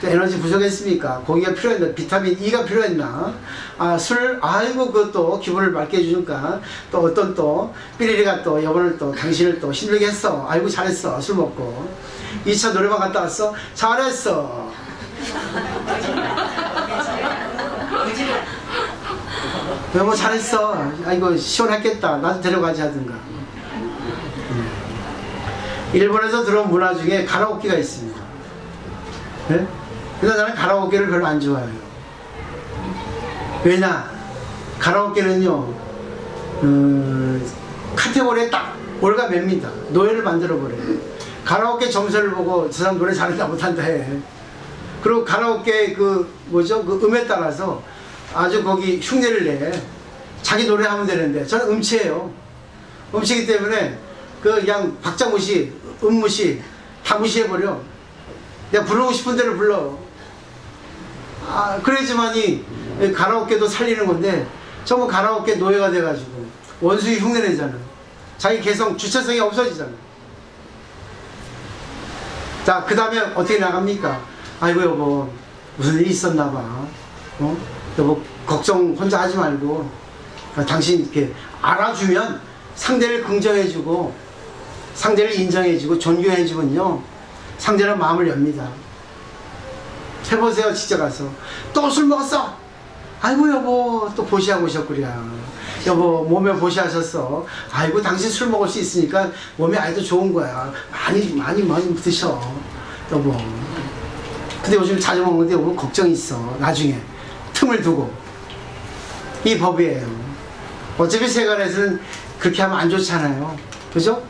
또 에너지 부족했습니까? 고기가 필요했나? 비타민 E가 필요했나? 아이고 그것도 기분을 맑게 해주니까 또 어떤 또 삐리리가 또 여보를 또 당신을 또 힘들게 했어. 아이고 잘했어 술 먹고. 2차 노래방 갔다 왔어? 잘했어. 여보 잘했어. 아이고 시원했겠다. 나도 데려가지 하든가. 일본에서 들어온 문화 중에 가라오케가 있습니다. 네? 그래서 나는 가라오케를 별로 안 좋아해요. 왜냐? 가라오케는요 카테고리에 딱 올가맵니다. 노예를 만들어버려요. 가라오케 점수를 보고 저 사람 노래 잘한다 못한다 해. 그리고 가라오케 그 음에 따라서 아주 거기 흉내를 내. 자기 노래하면 되는데 저는 음치예요. 음치이기 때문에 그냥 박자 무시, 음무시 다 무시해버려. 내가 부르고 싶은 대로 불러. 그래야지만이 가라오케도 살리는 건데 전부 가라오케 노예가 돼가지고 원수의 흉내내잖아. 자기 개성, 주체성이 없어지잖아. 자, 그 다음에 어떻게 나갑니까? 아이고 여보 무슨 일이 있었나봐. 여보 걱정 혼자 하지 말고 당신 이렇게 알아주면 상대를 긍정해주고 상대를 인정해주고 존경해주면요 상대는 마음을 엽니다. 해보세요. 직접 가서 또 술 먹었어. 아이고 여보 또 보시하고 오셨구려. 여보 몸에 보시하셨어. 아이고 당신 술 먹을 수 있으니까 몸에 아이도 좋은 거야. 많이 드셔 여보. 근데 요즘 자주 먹는데 여보 걱정이 있어. 나중에 틈을 두고. 이 법이에요. 어차피 세간에서는 그렇게 하면 안 좋잖아요. 그죠?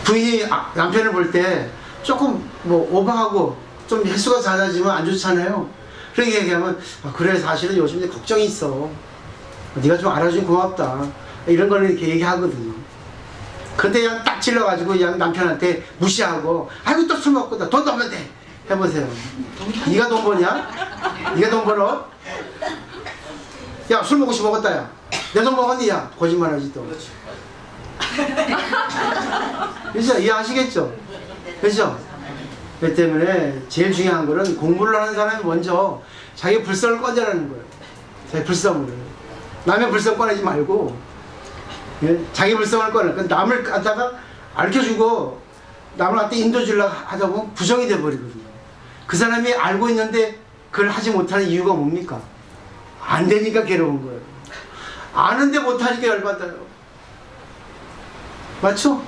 부인이 남편을 볼 때 조금 오버하고 좀 횟수가 잦아지면 안 좋잖아요. 그렇게 얘기하면 그래 사실은 요즘 내 걱정이 있어. 네가 좀 알아주면 고맙다. 이런 거는 이렇게 얘기하거든요. 근데 그냥 딱 찔러가지고 그냥 남편한테 무시하고 아이고 또 술 먹고 돈 넣으면 돼. 해보세요. 네가 돈 버냐? 네가 돈 벌어? 야, 술 먹고 싶어 먹었다, 야. 내 돈 먹었니, 야? 거짓말 하지, 또. 그죠? 이해하시겠죠? 그죠? 그 때문에 제일 중요한 거는 공부를 하는 사람이 먼저 자기 불성을 꺼내라는 거예요. 자기 불성을. 남의 불성 꺼내지 말고, 예? 자기 불성을 꺼내. 남을 갖다가 알려주고, 남을 갖다 인도주려고 하다 보면 부정이 돼버리거든요. 그 사람이 알고 있는데 그걸 하지 못하는 이유가 뭡니까? 안 되니까 괴로운 거예요. 아는데 못하니까 열받아요. 맞죠?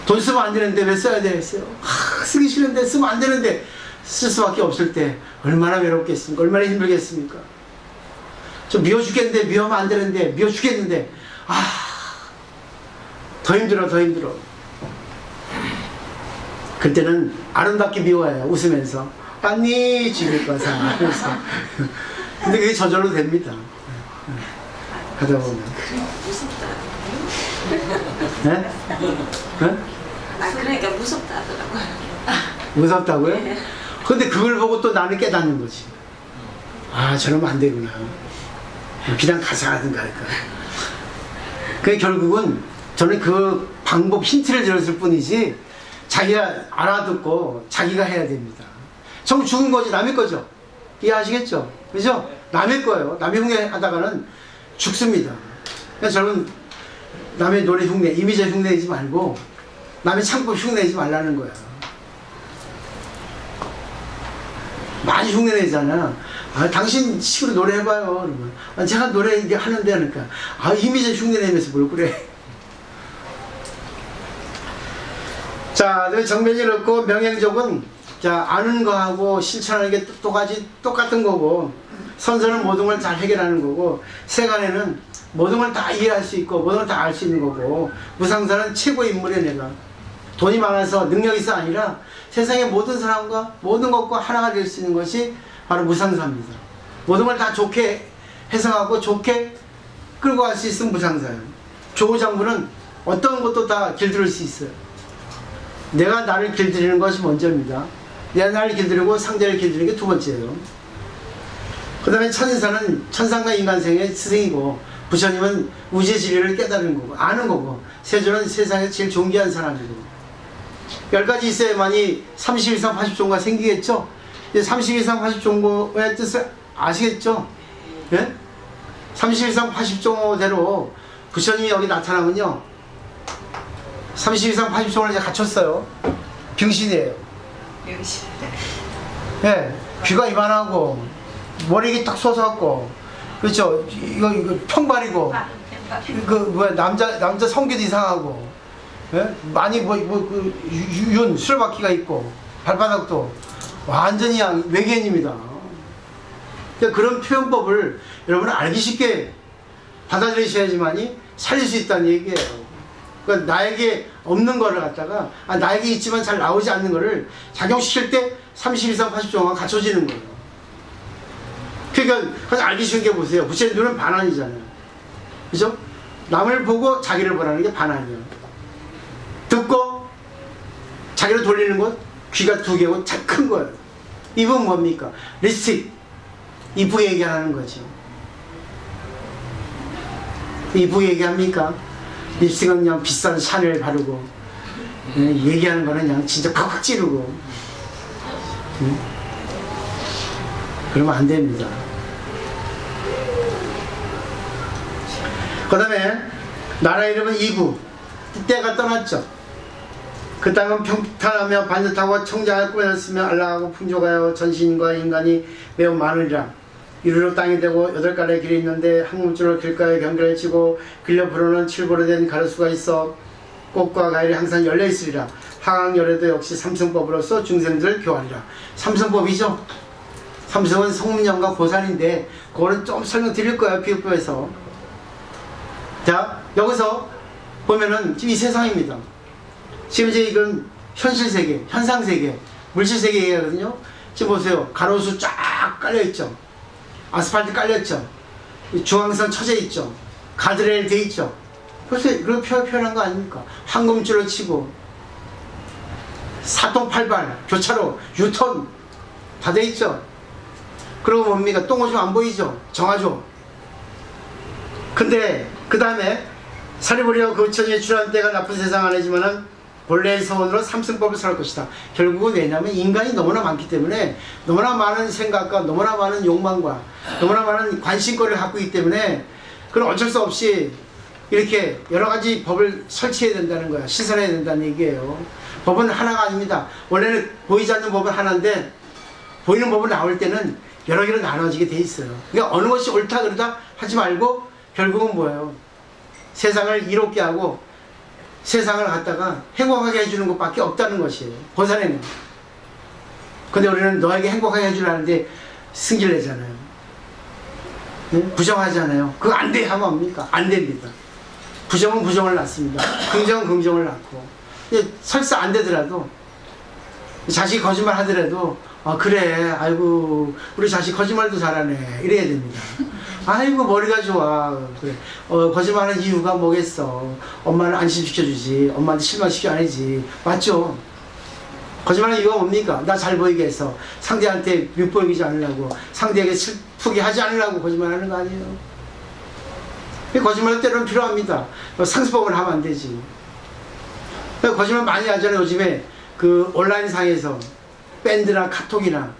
돈 쓰면 안 되는데 왜 써야 되겠어요? 쓰기 싫은데 쓰면 안 되는데 쓸 수밖에 없을 때 얼마나 외롭겠습니까? 얼마나 힘들겠습니까? 저 미워 죽겠는데 미워하면 안 되는데 미워 죽겠는데 더 힘들어 더 힘들어. 그때는 아름답게 미워해요. 웃으면서 아니 죽일 거사 하면서. 근데 그게 저절로 됩니다. 하다 보면. 무섭다. 네? 네? 그러니까 무섭다 하더라고요. 무섭다고요? 네. 근데 그걸 보고 또 나는 깨닫는 거지. 아, 저러면 안 되구나. 그냥 가사 하든가 할까. 그 결국은 저는 그 방법 힌트를 들었을 뿐이지 자기가 알아듣고 자기가 해야 됩니다. 전 죽은 거지 남의 거죠. 이해하시겠죠? 그죠? 남의 거예요. 남의 흉내 하다가는 죽습니다. 그래서 저는 남의 노래 흉내, 이미지 흉내내지 말고 남의 창법 흉내내지 말라는 거야. 많이 흉내내잖아. 아, 당신 식으로 노래해봐요. 그러면. 아, 제가 노래 이게 하는데 하니까. 아, 이미지 흉내내면서 뭘 그래. 자, 정면이 없고 명행족은 자, 아는 거하고 실천하는 게 똑같은 거고, 선서는 모든 걸 잘 해결하는 거고, 세간에는 모든 걸 다 이해할 수 있고 모든 걸 다 알 수 있는 거고, 무상사는 최고의 인물이야. 내가 돈이 많아서 능력이 있어 아니라 세상의 모든 사람과 모든 것과 하나가 될 수 있는 것이 바로 무상사입니다. 모든 걸 다 좋게 해석하고 좋게 끌고 갈 수 있으면 무상사예요. 조우장부는 어떤 것도 다 길들일 수 있어요. 내가 나를 길들이는 것이 먼저입니다. 내가 나를 길들이고 상대를 길들이는 게 두 번째예요. 그 다음에 천인사는 천상과 인간생의 스승이고, 부처님은 우주의 진리를 깨달은 거고 아는 거고, 세조는 세상에서 제일 존귀한 사람이고, 10가지 있어야만이 31상 80종가 생기겠죠. 31상 80종고의 뜻을 아시겠죠? 예? 31상 80종대로 부처님이 여기 나타나면요, 32상 80종을 이제 갖췄어요. 병신이에요. 병신. 예, 귀가 이만하고 머리가 딱 솟았고, 그렇죠? 이거 평발이고, 남자 성기도 이상하고, 예? 많이 수레바퀴가 있고, 발바닥도 완전히 외계인입니다. 그러니까 그런 표현법을 여러분은 알기 쉽게 받아들이셔야지만이 살릴 수 있다는 얘기예요. 그러니까 나에게 없는 거를 갖다가, 나에게 있지만 잘 나오지 않는 거를 작용시킬 때 31상 80종가 갖춰지는 거예요. 그러니까 가장 알기 쉬운 게 보세요. 부처님 눈은 반환이잖아요. 그죠? 남을 보고 자기를 보라는 게 반환이에요. 듣고 자기를 돌리는 것, 귀가 2개고 큰 거예요. 입은 뭡니까? 립스틱. 이쁘게 얘기하는 거죠. 이쁘게 얘기합니까? 립스틱은 그냥 비싼 샤넬 바르고, 얘기하는 거는 그냥 진짜 팍팍 찌르고, 그러면 안 됩니다. 그 다음에 나라 이름은 이구. 때가 떠났죠. 그 땅은 평탄하며 반듯하고 청정하게 꾸며졌으며 안락하고 풍족하여 전신과 인간이 매우 많으리라. 이리로 땅이 되고 8갈래 길이 있는데 한 물줄로 길가에 경계를 치고 길려 부르는 7보로 된 가로수가 있어 꽃과 과일이 항상 열려 있으리라. 하강열에도 역시 삼승법으로서 중생들을 교하리라. 삼승법이죠. 삼승은 성문영과 고산인데 그거는 좀 설명드릴 거예요. 비유법에서. 자, 여기서 보면은 지금 이 세상입니다. 지금 이제 이건 현실세계, 현상세계, 물질세계 얘기하거든요. 지금 보세요. 가로수 쫙 깔려있죠. 아스팔트 깔렸죠. 중앙선 쳐져 있죠. 가드레일 돼 있죠. 벌써 그렇게 표현한 거 아닙니까? 황금줄로 치고 사통팔발, 교차로, 유턴 다 돼 있죠. 그리고 뭡니까? 똥 오줌 안 보이죠? 정하죠. 근데 그 다음에 사리버리와 거천에 주란 때가 나쁜 세상 아니지만은 본래의 서원으로 삼승법을 살 것이다. 결국은 왜냐하면 인간이 너무나 많기 때문에 너무나 많은 생각과 너무나 많은 욕망과 너무나 많은 관심거리를 갖고 있기 때문에 그건 어쩔 수 없이 이렇게 여러 가지 법을 설치해야 된다는 거야. 시설해야 된다는 얘기예요. 법은 하나가 아닙니다. 원래는 보이지 않는 법은 하나인데 보이는 법을 나올 때는 여러 개로 나눠지게 돼 있어요. 그러니까 어느 것이 옳다 그러다 하지 말고 결국은 뭐예요? 세상을 이롭게 하고 세상을 갖다가 행복하게 해주는 것밖에 없다는 것이에요. 고산에는. 근데 우리는 너에게 행복하게 해주려는데 승질 내잖아요. 네? 부정하잖아요. 그거 안 돼 하면 뭡니까? 안 됩니다. 부정은 부정을 낳습니다. 긍정은 긍정을 낳고. 설사 안 되더라도 자식이 거짓말 하더라도 그래 아이고 우리 자식 거짓말도 잘하네 이래야 됩니다. 아이고 머리가 좋아. 그래. 거짓말하는 이유가 뭐겠어. 엄마는 안심시켜주지. 엄마한테 실망시켜 안 하지. 맞죠? 거짓말하는 이유가 뭡니까? 나 잘 보이게 해서 상대한테 밉보이지 않으려고 상대에게 슬프게 하지 않으려고 거짓말하는 거 아니에요. 거짓말은 때로는 필요합니다. 상습법을 하면 안 되지. 거짓말 많이 하잖아요. 요즘에 그 온라인상에서 밴드나 카톡이나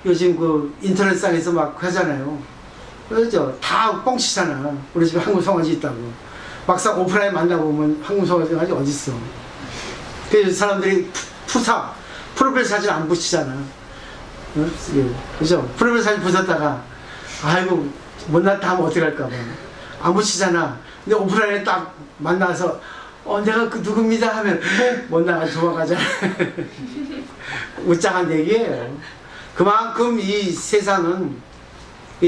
요즘 그 인터넷상에서 막 하잖아요. 그렇죠. 다 뻥치잖아. 우리 집에 한국 송아지 있다고. 막상 오프라인 만나보면 한국 송아지가 어딨어. 그래서 사람들이 프로필 사진 안 붙이잖아. 그죠? 프로필 사진 붙였다가 아이고 못났다 하면 어떡할까봐 안 붙이잖아. 근데 오프라인에 딱 만나서 내가 그 누굽니다 하면 못나가 도망가잖아. 웃장한 얘기예요. 그만큼 이 세상은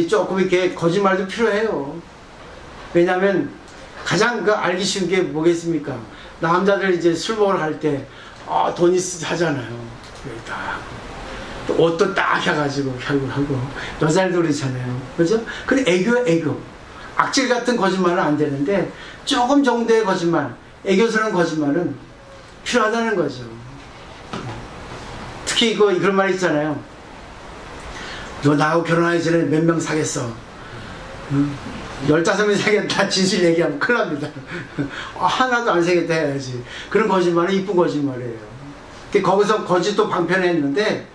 조금 이렇게 거짓말도 필요해요. 왜냐하면 가장 알기 쉬운 게 뭐겠습니까? 남자들 이제 술 먹으러 갈 때 돈 하잖아요. 또 옷도 딱 해가지고 결국 하고 여자들도 그렇잖아요. 그죠? 근데 애교 악질 같은 거짓말은 안 되는데 조금 정도의 거짓말, 애교스러운 거짓말은 필요하다는 거죠. 특히 그런 말 있잖아요. 너 나하고 결혼하기 전에 몇 명 사귀었어? 15명 사귀었다 진실 얘기하면 큰일 납니다. 하나도 안 사귀었다 해야지. 그런 거짓말은 이쁜 거짓말이에요. 거기서 거짓도 방편했는데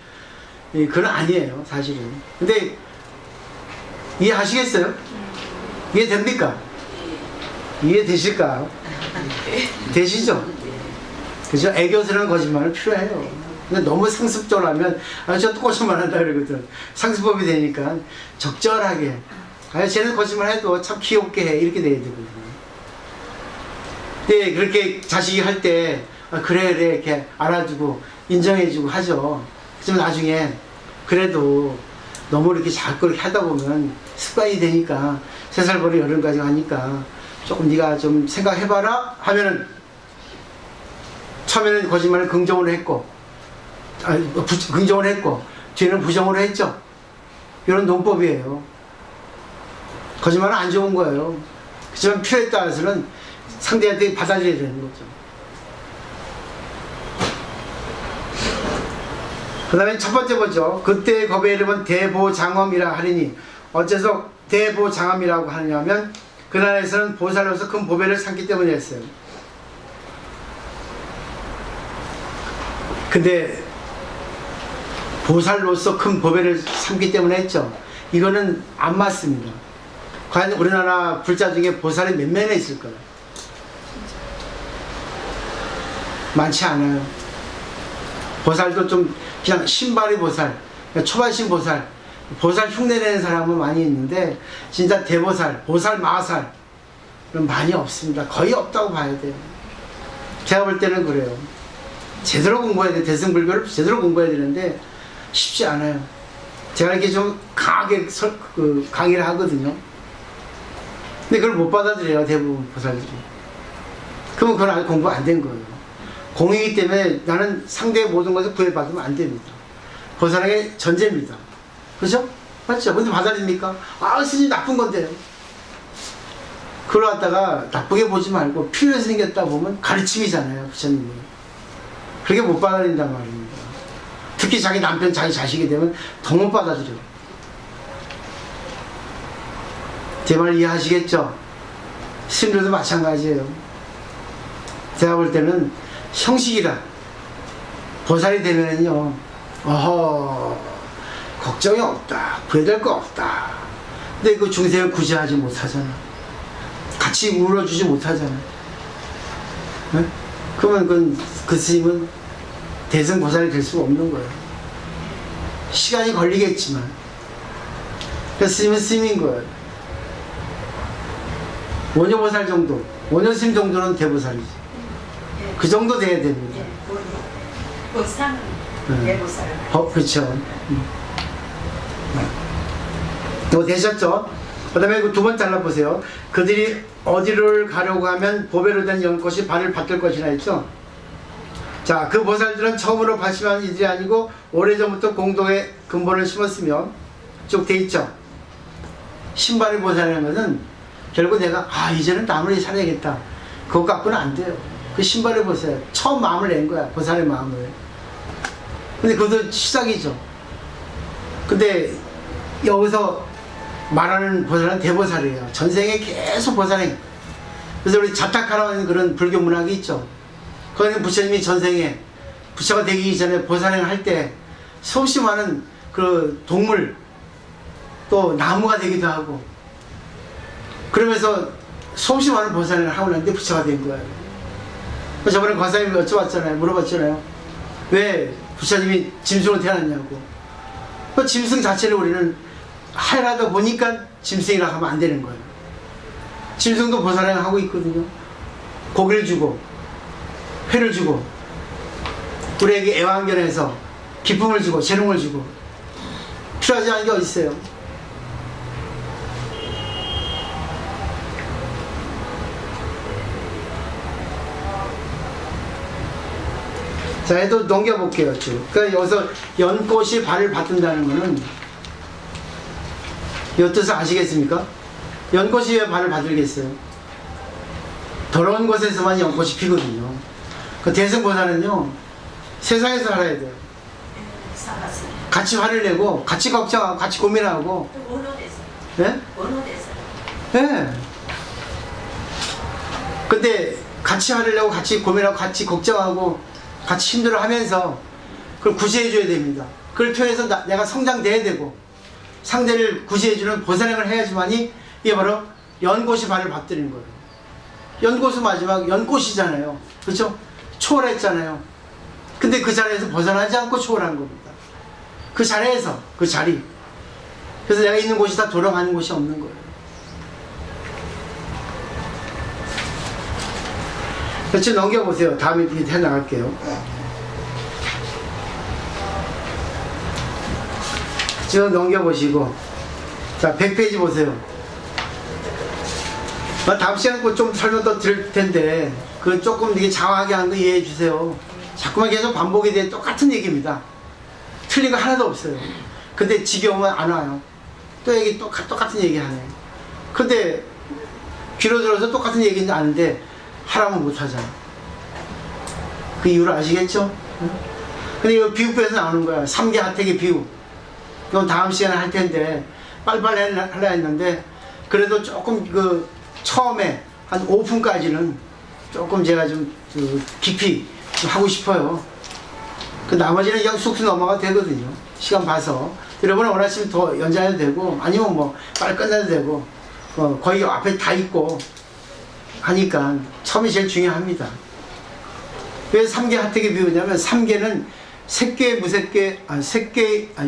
그건 아니에요 사실은. 근데 이해하시겠어요? 이해됩니까? 이해되실까? 되시죠? 그죠? 애교스러운 거짓말은 필요해요. 근데 너무 상습적으로 하면 저 또 거짓말 한다 그러거든. 상습법이 되니까 적절하게 쟤는 거짓말 해도 참 귀엽게 해 이렇게 돼야 되거든요. 근데 그렇게 자식이 할 때 그래 이렇게 알아주고 인정해주고 하죠. 하지만 나중에 그래도 너무 이렇게 자꾸 이렇게 하다 보면 습관이 되니까 3살 버리 여름까지 가니까 조금 네가 좀 생각해봐라 하면은 처음에는 거짓말을 긍정으로 했고 긍정으로 했고 뒤에는 부정으로 했죠. 이런 논법이에요. 거짓말은 안 좋은 거예요. 그렇지만 필요에 따라서는 상대한테 받아들여야 되는 거죠. 그 다음에 첫 번째 보죠. 그때의 법의 이름은 대보장엄이라 하리니 어째서 대보장엄이라고 하느냐면 그 나라에서는 보살로서 큰 보배를 삼기 때문에 했어요. 근데 보살로서 큰 보배를 삼기 때문에 했죠. 이거는 안 맞습니다. 과연 우리나라 불자 중에 보살이 몇 명이나 있을까요? 많지 않아요. 보살도 좀 그냥 신발이 보살, 초반신 보살, 보살 흉내내는 사람은 많이 있는데 진짜 대보살, 보살 마살 은 많이 없습니다. 거의 없다고 봐야 돼요. 제가 볼 때는 그래요. 제대로 공부해야 돼. 대승불교를 제대로 공부해야 되는데 쉽지 않아요. 제가 이렇게 좀 강하게 강의를 하거든요. 근데 그걸 못 받아들여요. 대부분 보살들이. 그러면 그건 아직 공부 안 된 거예요. 공이기 때문에 나는 상대의 모든 것을 구애받으면 안 됩니다. 보살에게 전제입니다. 그죠? 맞죠? 근데 받아들입니까? 스님 나쁜 건데요. 그걸 갖다가 나쁘게 보지 말고 필요해서 생겼다 보면 가르침이잖아요. 부처님은. 그렇게 못 받아들인단 말입니다. 특히 자기 남편, 자기 자식이 되면 더 못 받아들여. 제 말 이해하시겠죠? 스님들도 마찬가지예요. 제가 볼 때는 형식이다. 보살이 되면은요, 걱정이 없다. 후회될 거 없다. 근데 그 중생을 구제하지 못하잖아. 같이 울어주지 못하잖아. 네? 그러면 그 스님은 대승보살이 될 수가 없는 거예요. 시간이 걸리겠지만. 그 스님은 스님인 거예요. 원효보살 정도, 원효스님 정도는 대보살이지. 그 정도 돼야 됩니다. 보살은 대보살. 그렇죠. 또 되셨죠? 그 다음에 그 두 번 잘라보세요. 그들이 어디를 가려고 하면 보배로 된 연꽃이 발을 받들 것이라 했죠. 자, 그 보살들은 처음으로 발심한 이들이 아니고 오래전부터 공동의 근본을 심었으며 쭉 돼 있죠. 신발의 보살이라는 것은 결국 내가 이제는 나무리 살아야겠다. 그것 갖고는 안 돼요. 그 신발의 보살, 처음 마음을 낸 거야. 보살의 마음을. 근데 그것도 시작이죠. 근데 여기서 말하는 보살은 대보살이에요. 전생에 계속 보살행. 그래서 우리 자타카라는 그런 불교 문학이 있죠. 거기는 부처님이 전생에 부처가 되기 전에 보살행을 할 때 수없이 많은 그 동물 또 나무가 되기도 하고 그러면서 수없이 많은 보살행을 하고 났는데 부처가 된 거예요. 저번에 과사님이 여쭤봤잖아요. 물어봤잖아요. 왜 부처님이 짐승으로 태어났냐고. 그 짐승 자체를 우리는 하려다 보니까 짐승이라고 하면 안 되는 거예요. 짐승도 보살행을 하고 있거든요. 고기를 주고 회를 주고 우리에게 애완견에서 기쁨을 주고 재능을 주고 필요하지 않은 게 어디 있어요. 자, 해도 넘겨볼게요. 쭉. 그러니까 여기서 연꽃이 발을 받든다는 거는 이 뜻을 아시겠습니까? 연꽃이 왜 발을 받들겠어요? 더러운 곳에서만 연꽃이 피거든요. 그 대승보살은요, 세상에서 살아야 돼요. 같이 화를 내고, 같이 걱정하고, 같이 고민하고. 원호대사. 예? 원호대사. 예. 근데 같이 화를 내고, 같이 고민하고, 같이 걱정하고, 같이 힘들어 하면서 그걸 구제해줘야 됩니다. 그걸 통해서 내가 성장돼야 되고, 상대를 구제해주는 보살행을 해야지만이 이게 바로 연꽃이 발을 받들이는 거예요. 연꽃은 마지막 연꽃이잖아요. 그렇죠? 초월했잖아요. 근데 그 자리에서 벗어나지 않고 초월한 겁니다. 그 자리에서, 그 자리. 그래서 내가 있는 곳이 다 돌아가는 곳이 없는 거예요. 그렇죠? 넘겨보세요. 다음에 해 나갈게요. 지금 넘겨보시고, 자, 100페이지 보세요. 다음 시간에 좀 설명 더 드릴 텐데, 그 조금 이게 장황하게 한 거 이해해 주세요. 자꾸만 계속 반복이 돼 똑같은 얘기입니다. 틀린 거 하나도 없어요. 근데 지겨우면 안 와요. 또 얘기 똑같은 얘기 하네. 근데 귀로 들어서 똑같은 얘기인지 아는데 하라면 못 하잖아. 그 이유를 아시겠죠? 근데 이거 비유법에서 나오는 거야. 3개 하택의 비유. 이건 다음 시간에 할 텐데 빨리빨리 하려 했는데 그래도 조금 그 처음에 한 5분까지는 조금 제가 좀 깊이 좀 하고 싶어요. 그 나머지는 그냥 쑥쑥 넘어가도 되거든요. 시간 봐서. 여러분 원하시면 더 연장해도 되고 아니면 뭐 빨리 끝내도 되고 거의 앞에 다 있고 하니까 처음이 제일 중요합니다. 왜 3개 하택의 비유냐면 3개는 색계, 무색계,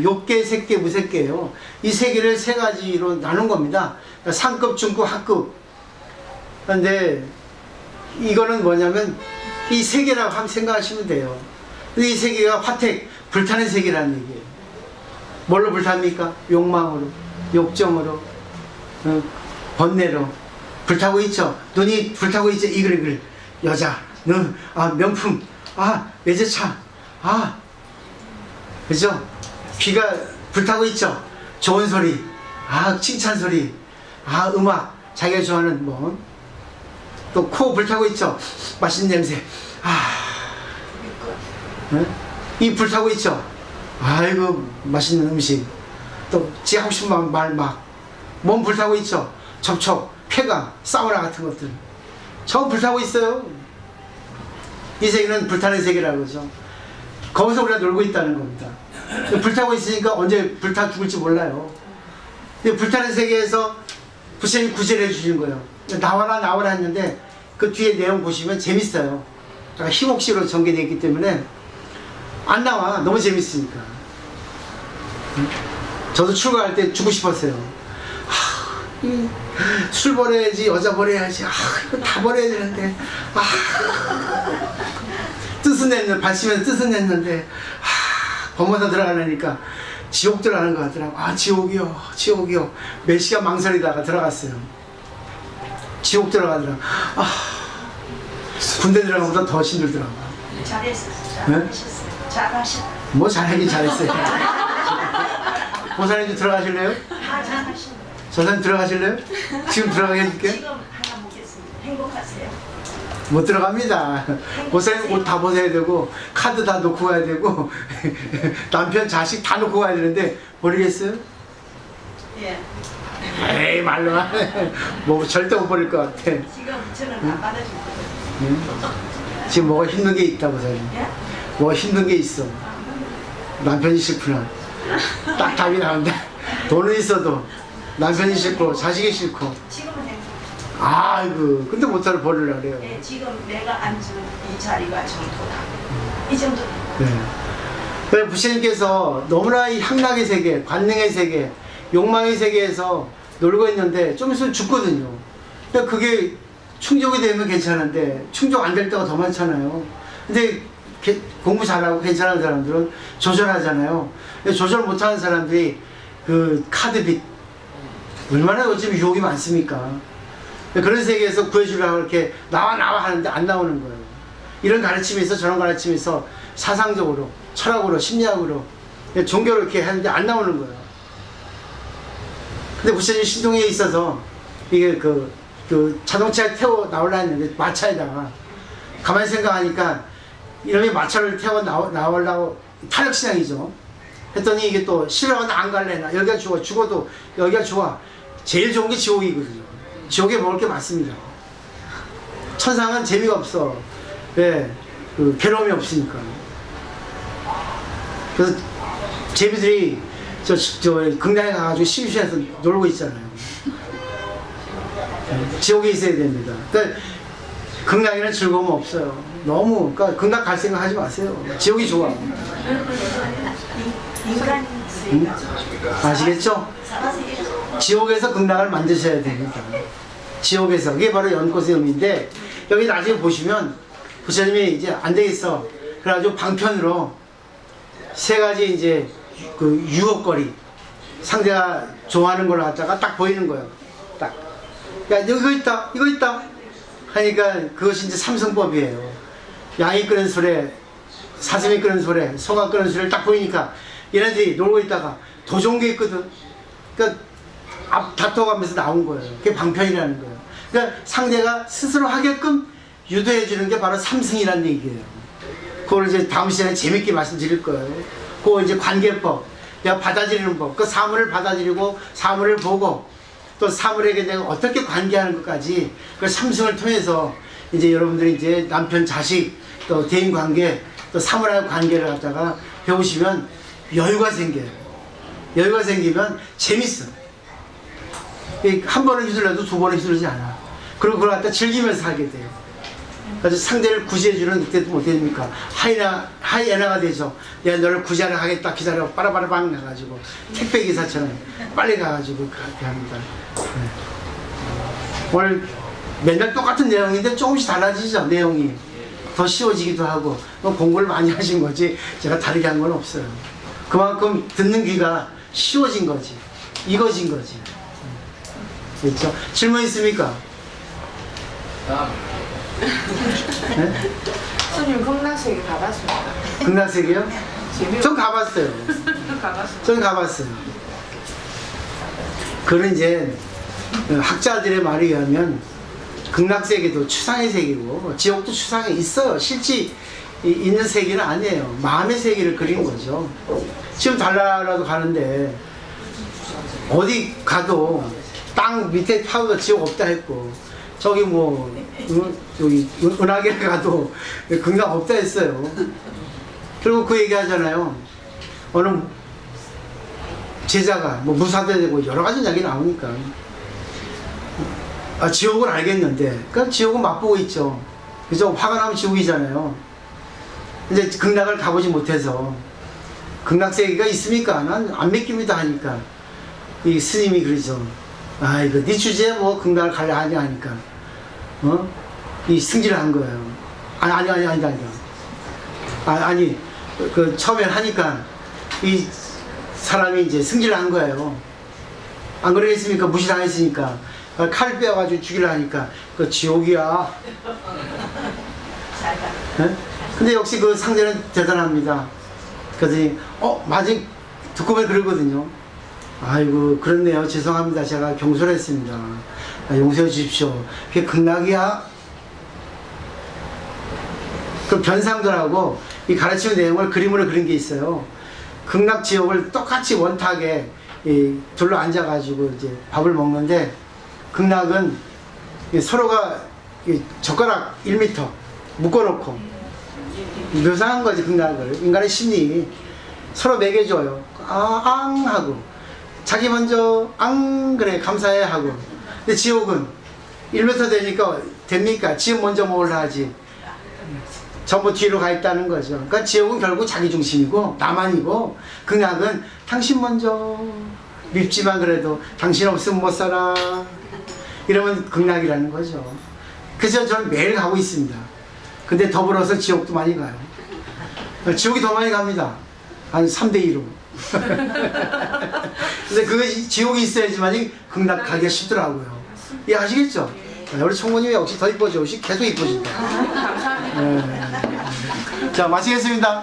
욕계, 색계, 무색계예요. 이 세 개를 세 가지로 나눈 겁니다. 상급, 중급, 하급. 그런데 이거는 뭐냐면 이 세 개라고 한번 생각하시면 돼요. 이 세 개가 화택, 불타는 세계라는 얘기예요. 뭘로 불탑니까? 욕망으로, 욕정으로, 번뇌로 불타고 있죠. 눈이 불타고 있죠. 이글이글 여자, 눈, 명품, 외제차, 그죠? 귀가 불타고 있죠. 좋은 소리, 칭찬 소리, 음악, 자기가 좋아하는 뭐, 또 코 불타고 있죠. 맛있는 냄새, 네? 이 불타고 있죠. 아이고 맛있는 음식, 또 지 하고 싶은 말 막 몸 불타고 있죠. 접촉, 쾌감, 사우나 같은 것들 전 불타고 있어요. 이 세계는 불타는 세계라고 그러죠. 거기서 우리가 놀고 있다는 겁니다. 불타고 있으니까 언제 불타 죽을지 몰라요. 근데 불타는 세계에서 부처님이 구제를 해주시는 거예요. 나와라 나와라 했는데 그 뒤에 내용 보시면 재밌어요. 희곡식으로 전개되어 있기 때문에 안 나와. 너무 재밌으니까. 저도 출가할 때 주고 싶었어요. 술 버려야지, 여자 버려야지, 이거 다 버려야 되는데, 뜻은 냈는데, 발치면 뜻은 냈는데, 범어사 들어가려니까 지옥 들어가는 것 같더라고. 지옥이요, 지옥이요. 몇 시간 망설이다가 들어갔어요. 지옥 들어가더라고. 군대 들어가는 것보다 더 힘들더라고. 잘했어요. 네? 잘하셨어요. 뭐 잘하긴 잘했어요. 보사님도 들어가실래요? 잘하셨어요. 저사님 들어가실래요? 지금 들어가게 해줄게. 지금 하나 보겠습니다. 행복하세요. 못 들어갑니다. 보사님 옷 다 벗어야 되고 카드 다 놓고 가야 되고 남편 자식 다 놓고 가야 되는데 버리겠어요? 예. 에이 말로 뭐 절대 못 버릴 것 같아. 지금 저는 안 받아줄 거거든요. 지금 뭐가 힘든 게 있다 보사님. 예? 뭐가 힘든 게 있어. 남편이 싫구나. 딱 답이 나오는데 돈은 있어도 남편이 싫고 자식이 싫고. 지금은 행복. 아이고 근데 못하러 버리려고 그래요. 예, 지금 내가 앉은 이 자리가 정도다. 이 정도. 네. 그래서 부처님께서 너무나 이 향락의 세계, 관능의 세계, 욕망의 세계에서 놀고 있는데 좀 있으면 죽거든요. 그러니까 그게 충족이 되면 괜찮은데 충족 안 될 때가 더 많잖아요. 근데 공부 잘하고 괜찮은 사람들은 조절하잖아요. 근데 조절 못하는 사람들이 그 카드빚 얼마나 요즘 유혹이 많습니까? 그런 세계에서 구해주려고 이렇게 나와 하는데 안 나오는 거예요. 이런 가르침이 있어, 저런 가르침이 있어, 사상적으로, 철학으로, 심리학으로, 종교로 이렇게 하는데 안 나오는 거예요. 근데 부처님 신동에 있어서 이게 그 자동차에 태워 나오려 했는데 마차에다가 가만히 생각하니까 이놈이 마차를 태워 나오려고 탄핵시장이죠. 했더니 이게 또 싫어, 나 안 갈래, 나 여기가 좋아, 죽어도 여기가 좋아. 제일 좋은 게 지옥이거든요. 지옥에 먹을 게 많습니다. 천상은 재미가 없어. 왜? 그 괴로움이 없으니까. 그래서 제비들이 저 극락에 가가지고 심심해서 놀고 있잖아요. 지옥에 있어야 됩니다. 그러니까 극락에는 즐거움 없어요. 너무, 그러니까 극락 갈 생각 하지 마세요. 지옥이 좋아. 아시겠죠? 지옥에서 극락을 만드셔야 됩니다. 지옥에서. 그게 바로 연꽃의 의미인데, 여기 나중에 보시면 부처님이 이제 안 되겠어. 그래가지고 방편으로 세 가지 이제 그 유혹거리, 상대가 좋아하는 걸 갖다가 딱 보이는 거예요. 딱. 야, 이거 있다, 이거 있다. 하니까 그것이 이제 삼성법이에요. 양이 끄는 소리, 사슴이 끄는 소리, 소가 끄는 소리를 딱 보이니까 얘네들이 놀고 있다가 더 좋은 게 있거든. 그러니까 다퉈가면서 나온 거예요. 그게 방편이라는 거예요. 그러니까 상대가 스스로 하게끔 유도해 주는 게 바로 삼승이라는 얘기예요. 그걸 이제 다음 시간에 재밌게 말씀드릴 거예요. 그거 이제 관계법, 내가 받아들이는 법, 그 사물을 받아들이고 사물을 보고 또 사물에게 내가 어떻게 관계하는 것까지 그 삼승을 통해서 이제 여러분들이 이제 남편, 자식, 또 대인 관계, 또 사물하고 관계를 갖다가 배우시면 여유가 생겨요. 여유가 생기면 재밌어. 한 번은 휘둘러도 두 번은 휘둘리지 않아. 그리고 그걸 갖다 즐기면서 하게 돼요. 그래서 상대를 구제해주는 이때도 뭐 됩니까? 하이에나가 되죠. 내가 너를 구제하러 가겠다, 기다려. 빠라바라방 나가지고 택배기사처럼 빨리 가가지고 그렇게 합니다. 네. 오늘 맨날 똑같은 내용인데 조금씩 달라지죠, 내용이. 더 쉬워지기도 하고. 공부를 많이 하신 거지 제가 다르게 한 건 없어요. 그만큼 듣는 귀가 쉬워진 거지, 익어진 거지. 그렇죠? 질문 있습니까? 네? 손님 극락세계 가봤습니다. 극락세계요? 전 가봤어요. 전 가봤어요. 그런 이제 학자들의 말에 의하면 극락세계도 추상의 세계고 지옥도 추상에 있어요. 실제 있는 세계는 아니에요. 마음의 세계를 그린 거죠. 지금 달나라도 가는데 어디 가도 땅 밑에 파도 지옥 없다 했고, 저기 뭐 여기 은하계를 가도 극락 없다 했어요. 그리고 그 얘기 하잖아요. 어느 제자가 뭐 무사도 되고 여러 가지 이야기 나오니까 지옥은 알겠는데, 그러니까 지옥은 맛보고 있죠. 그죠? 화가 나면 지옥이잖아요. 이제 극락을 가보지 못해서 극락세계가 있습니까? 난 안 믿깁니다 하니까 이 스님이 그러죠. 아, 이거 네 주제에 뭐 극락을 갈려 하냐 하니까 이 승질을 한 거예요. 아니 그 처음에 하니까 이 사람이 이제 승질을 한 거예요. 안 그러겠습니까? 무시당했으니까. 칼 빼어가지고 죽이려 하니까 그 지옥이야. 네? 근데 역시 그 상대는 대단합니다. 그랬더니 맞아, 듣고 보면 그러거든요. 아이고 그렇네요. 죄송합니다. 제가 경솔했습니다. 용서해 주십시오. 그게 극락이야? 그 변상도라고 이 가르치는 내용을 그림으로 그린 게 있어요. 극락 지옥을 똑같이 원탁에 둘러 앉아가지고 이제 밥을 먹는데, 극락은 서로가 젓가락 1m 묶어놓고 묘사한 거지. 극락을 인간의 심리 서로 먹여줘요. 앙 하고 자기 먼저 앙 그래 감사해 하고. 근데 지옥은 1m 되니까 됩니까? 지옥 먼저 먹으려 하지. 전부 뒤로 가 있다는 거죠. 그러니까 지옥은 결국 자기 중심이고 나만이고, 극락은 당신 먼저, 밉지만 그래도 당신 없으면 못 살아, 이러면 극락이라는 거죠. 그래서 저는 매일 가고 있습니다. 근데 더불어서 지옥도 많이 가요. 지옥이 더 많이 갑니다. 한 3대2로. 근데 그 지옥이 있어야지만이 극락 가기가 쉽더라고요. 예, 아시겠죠? 우리 총무님이 역시 더 이뻐져. 계속 이뻐진다. 감사합니다. 자, 마치겠습니다.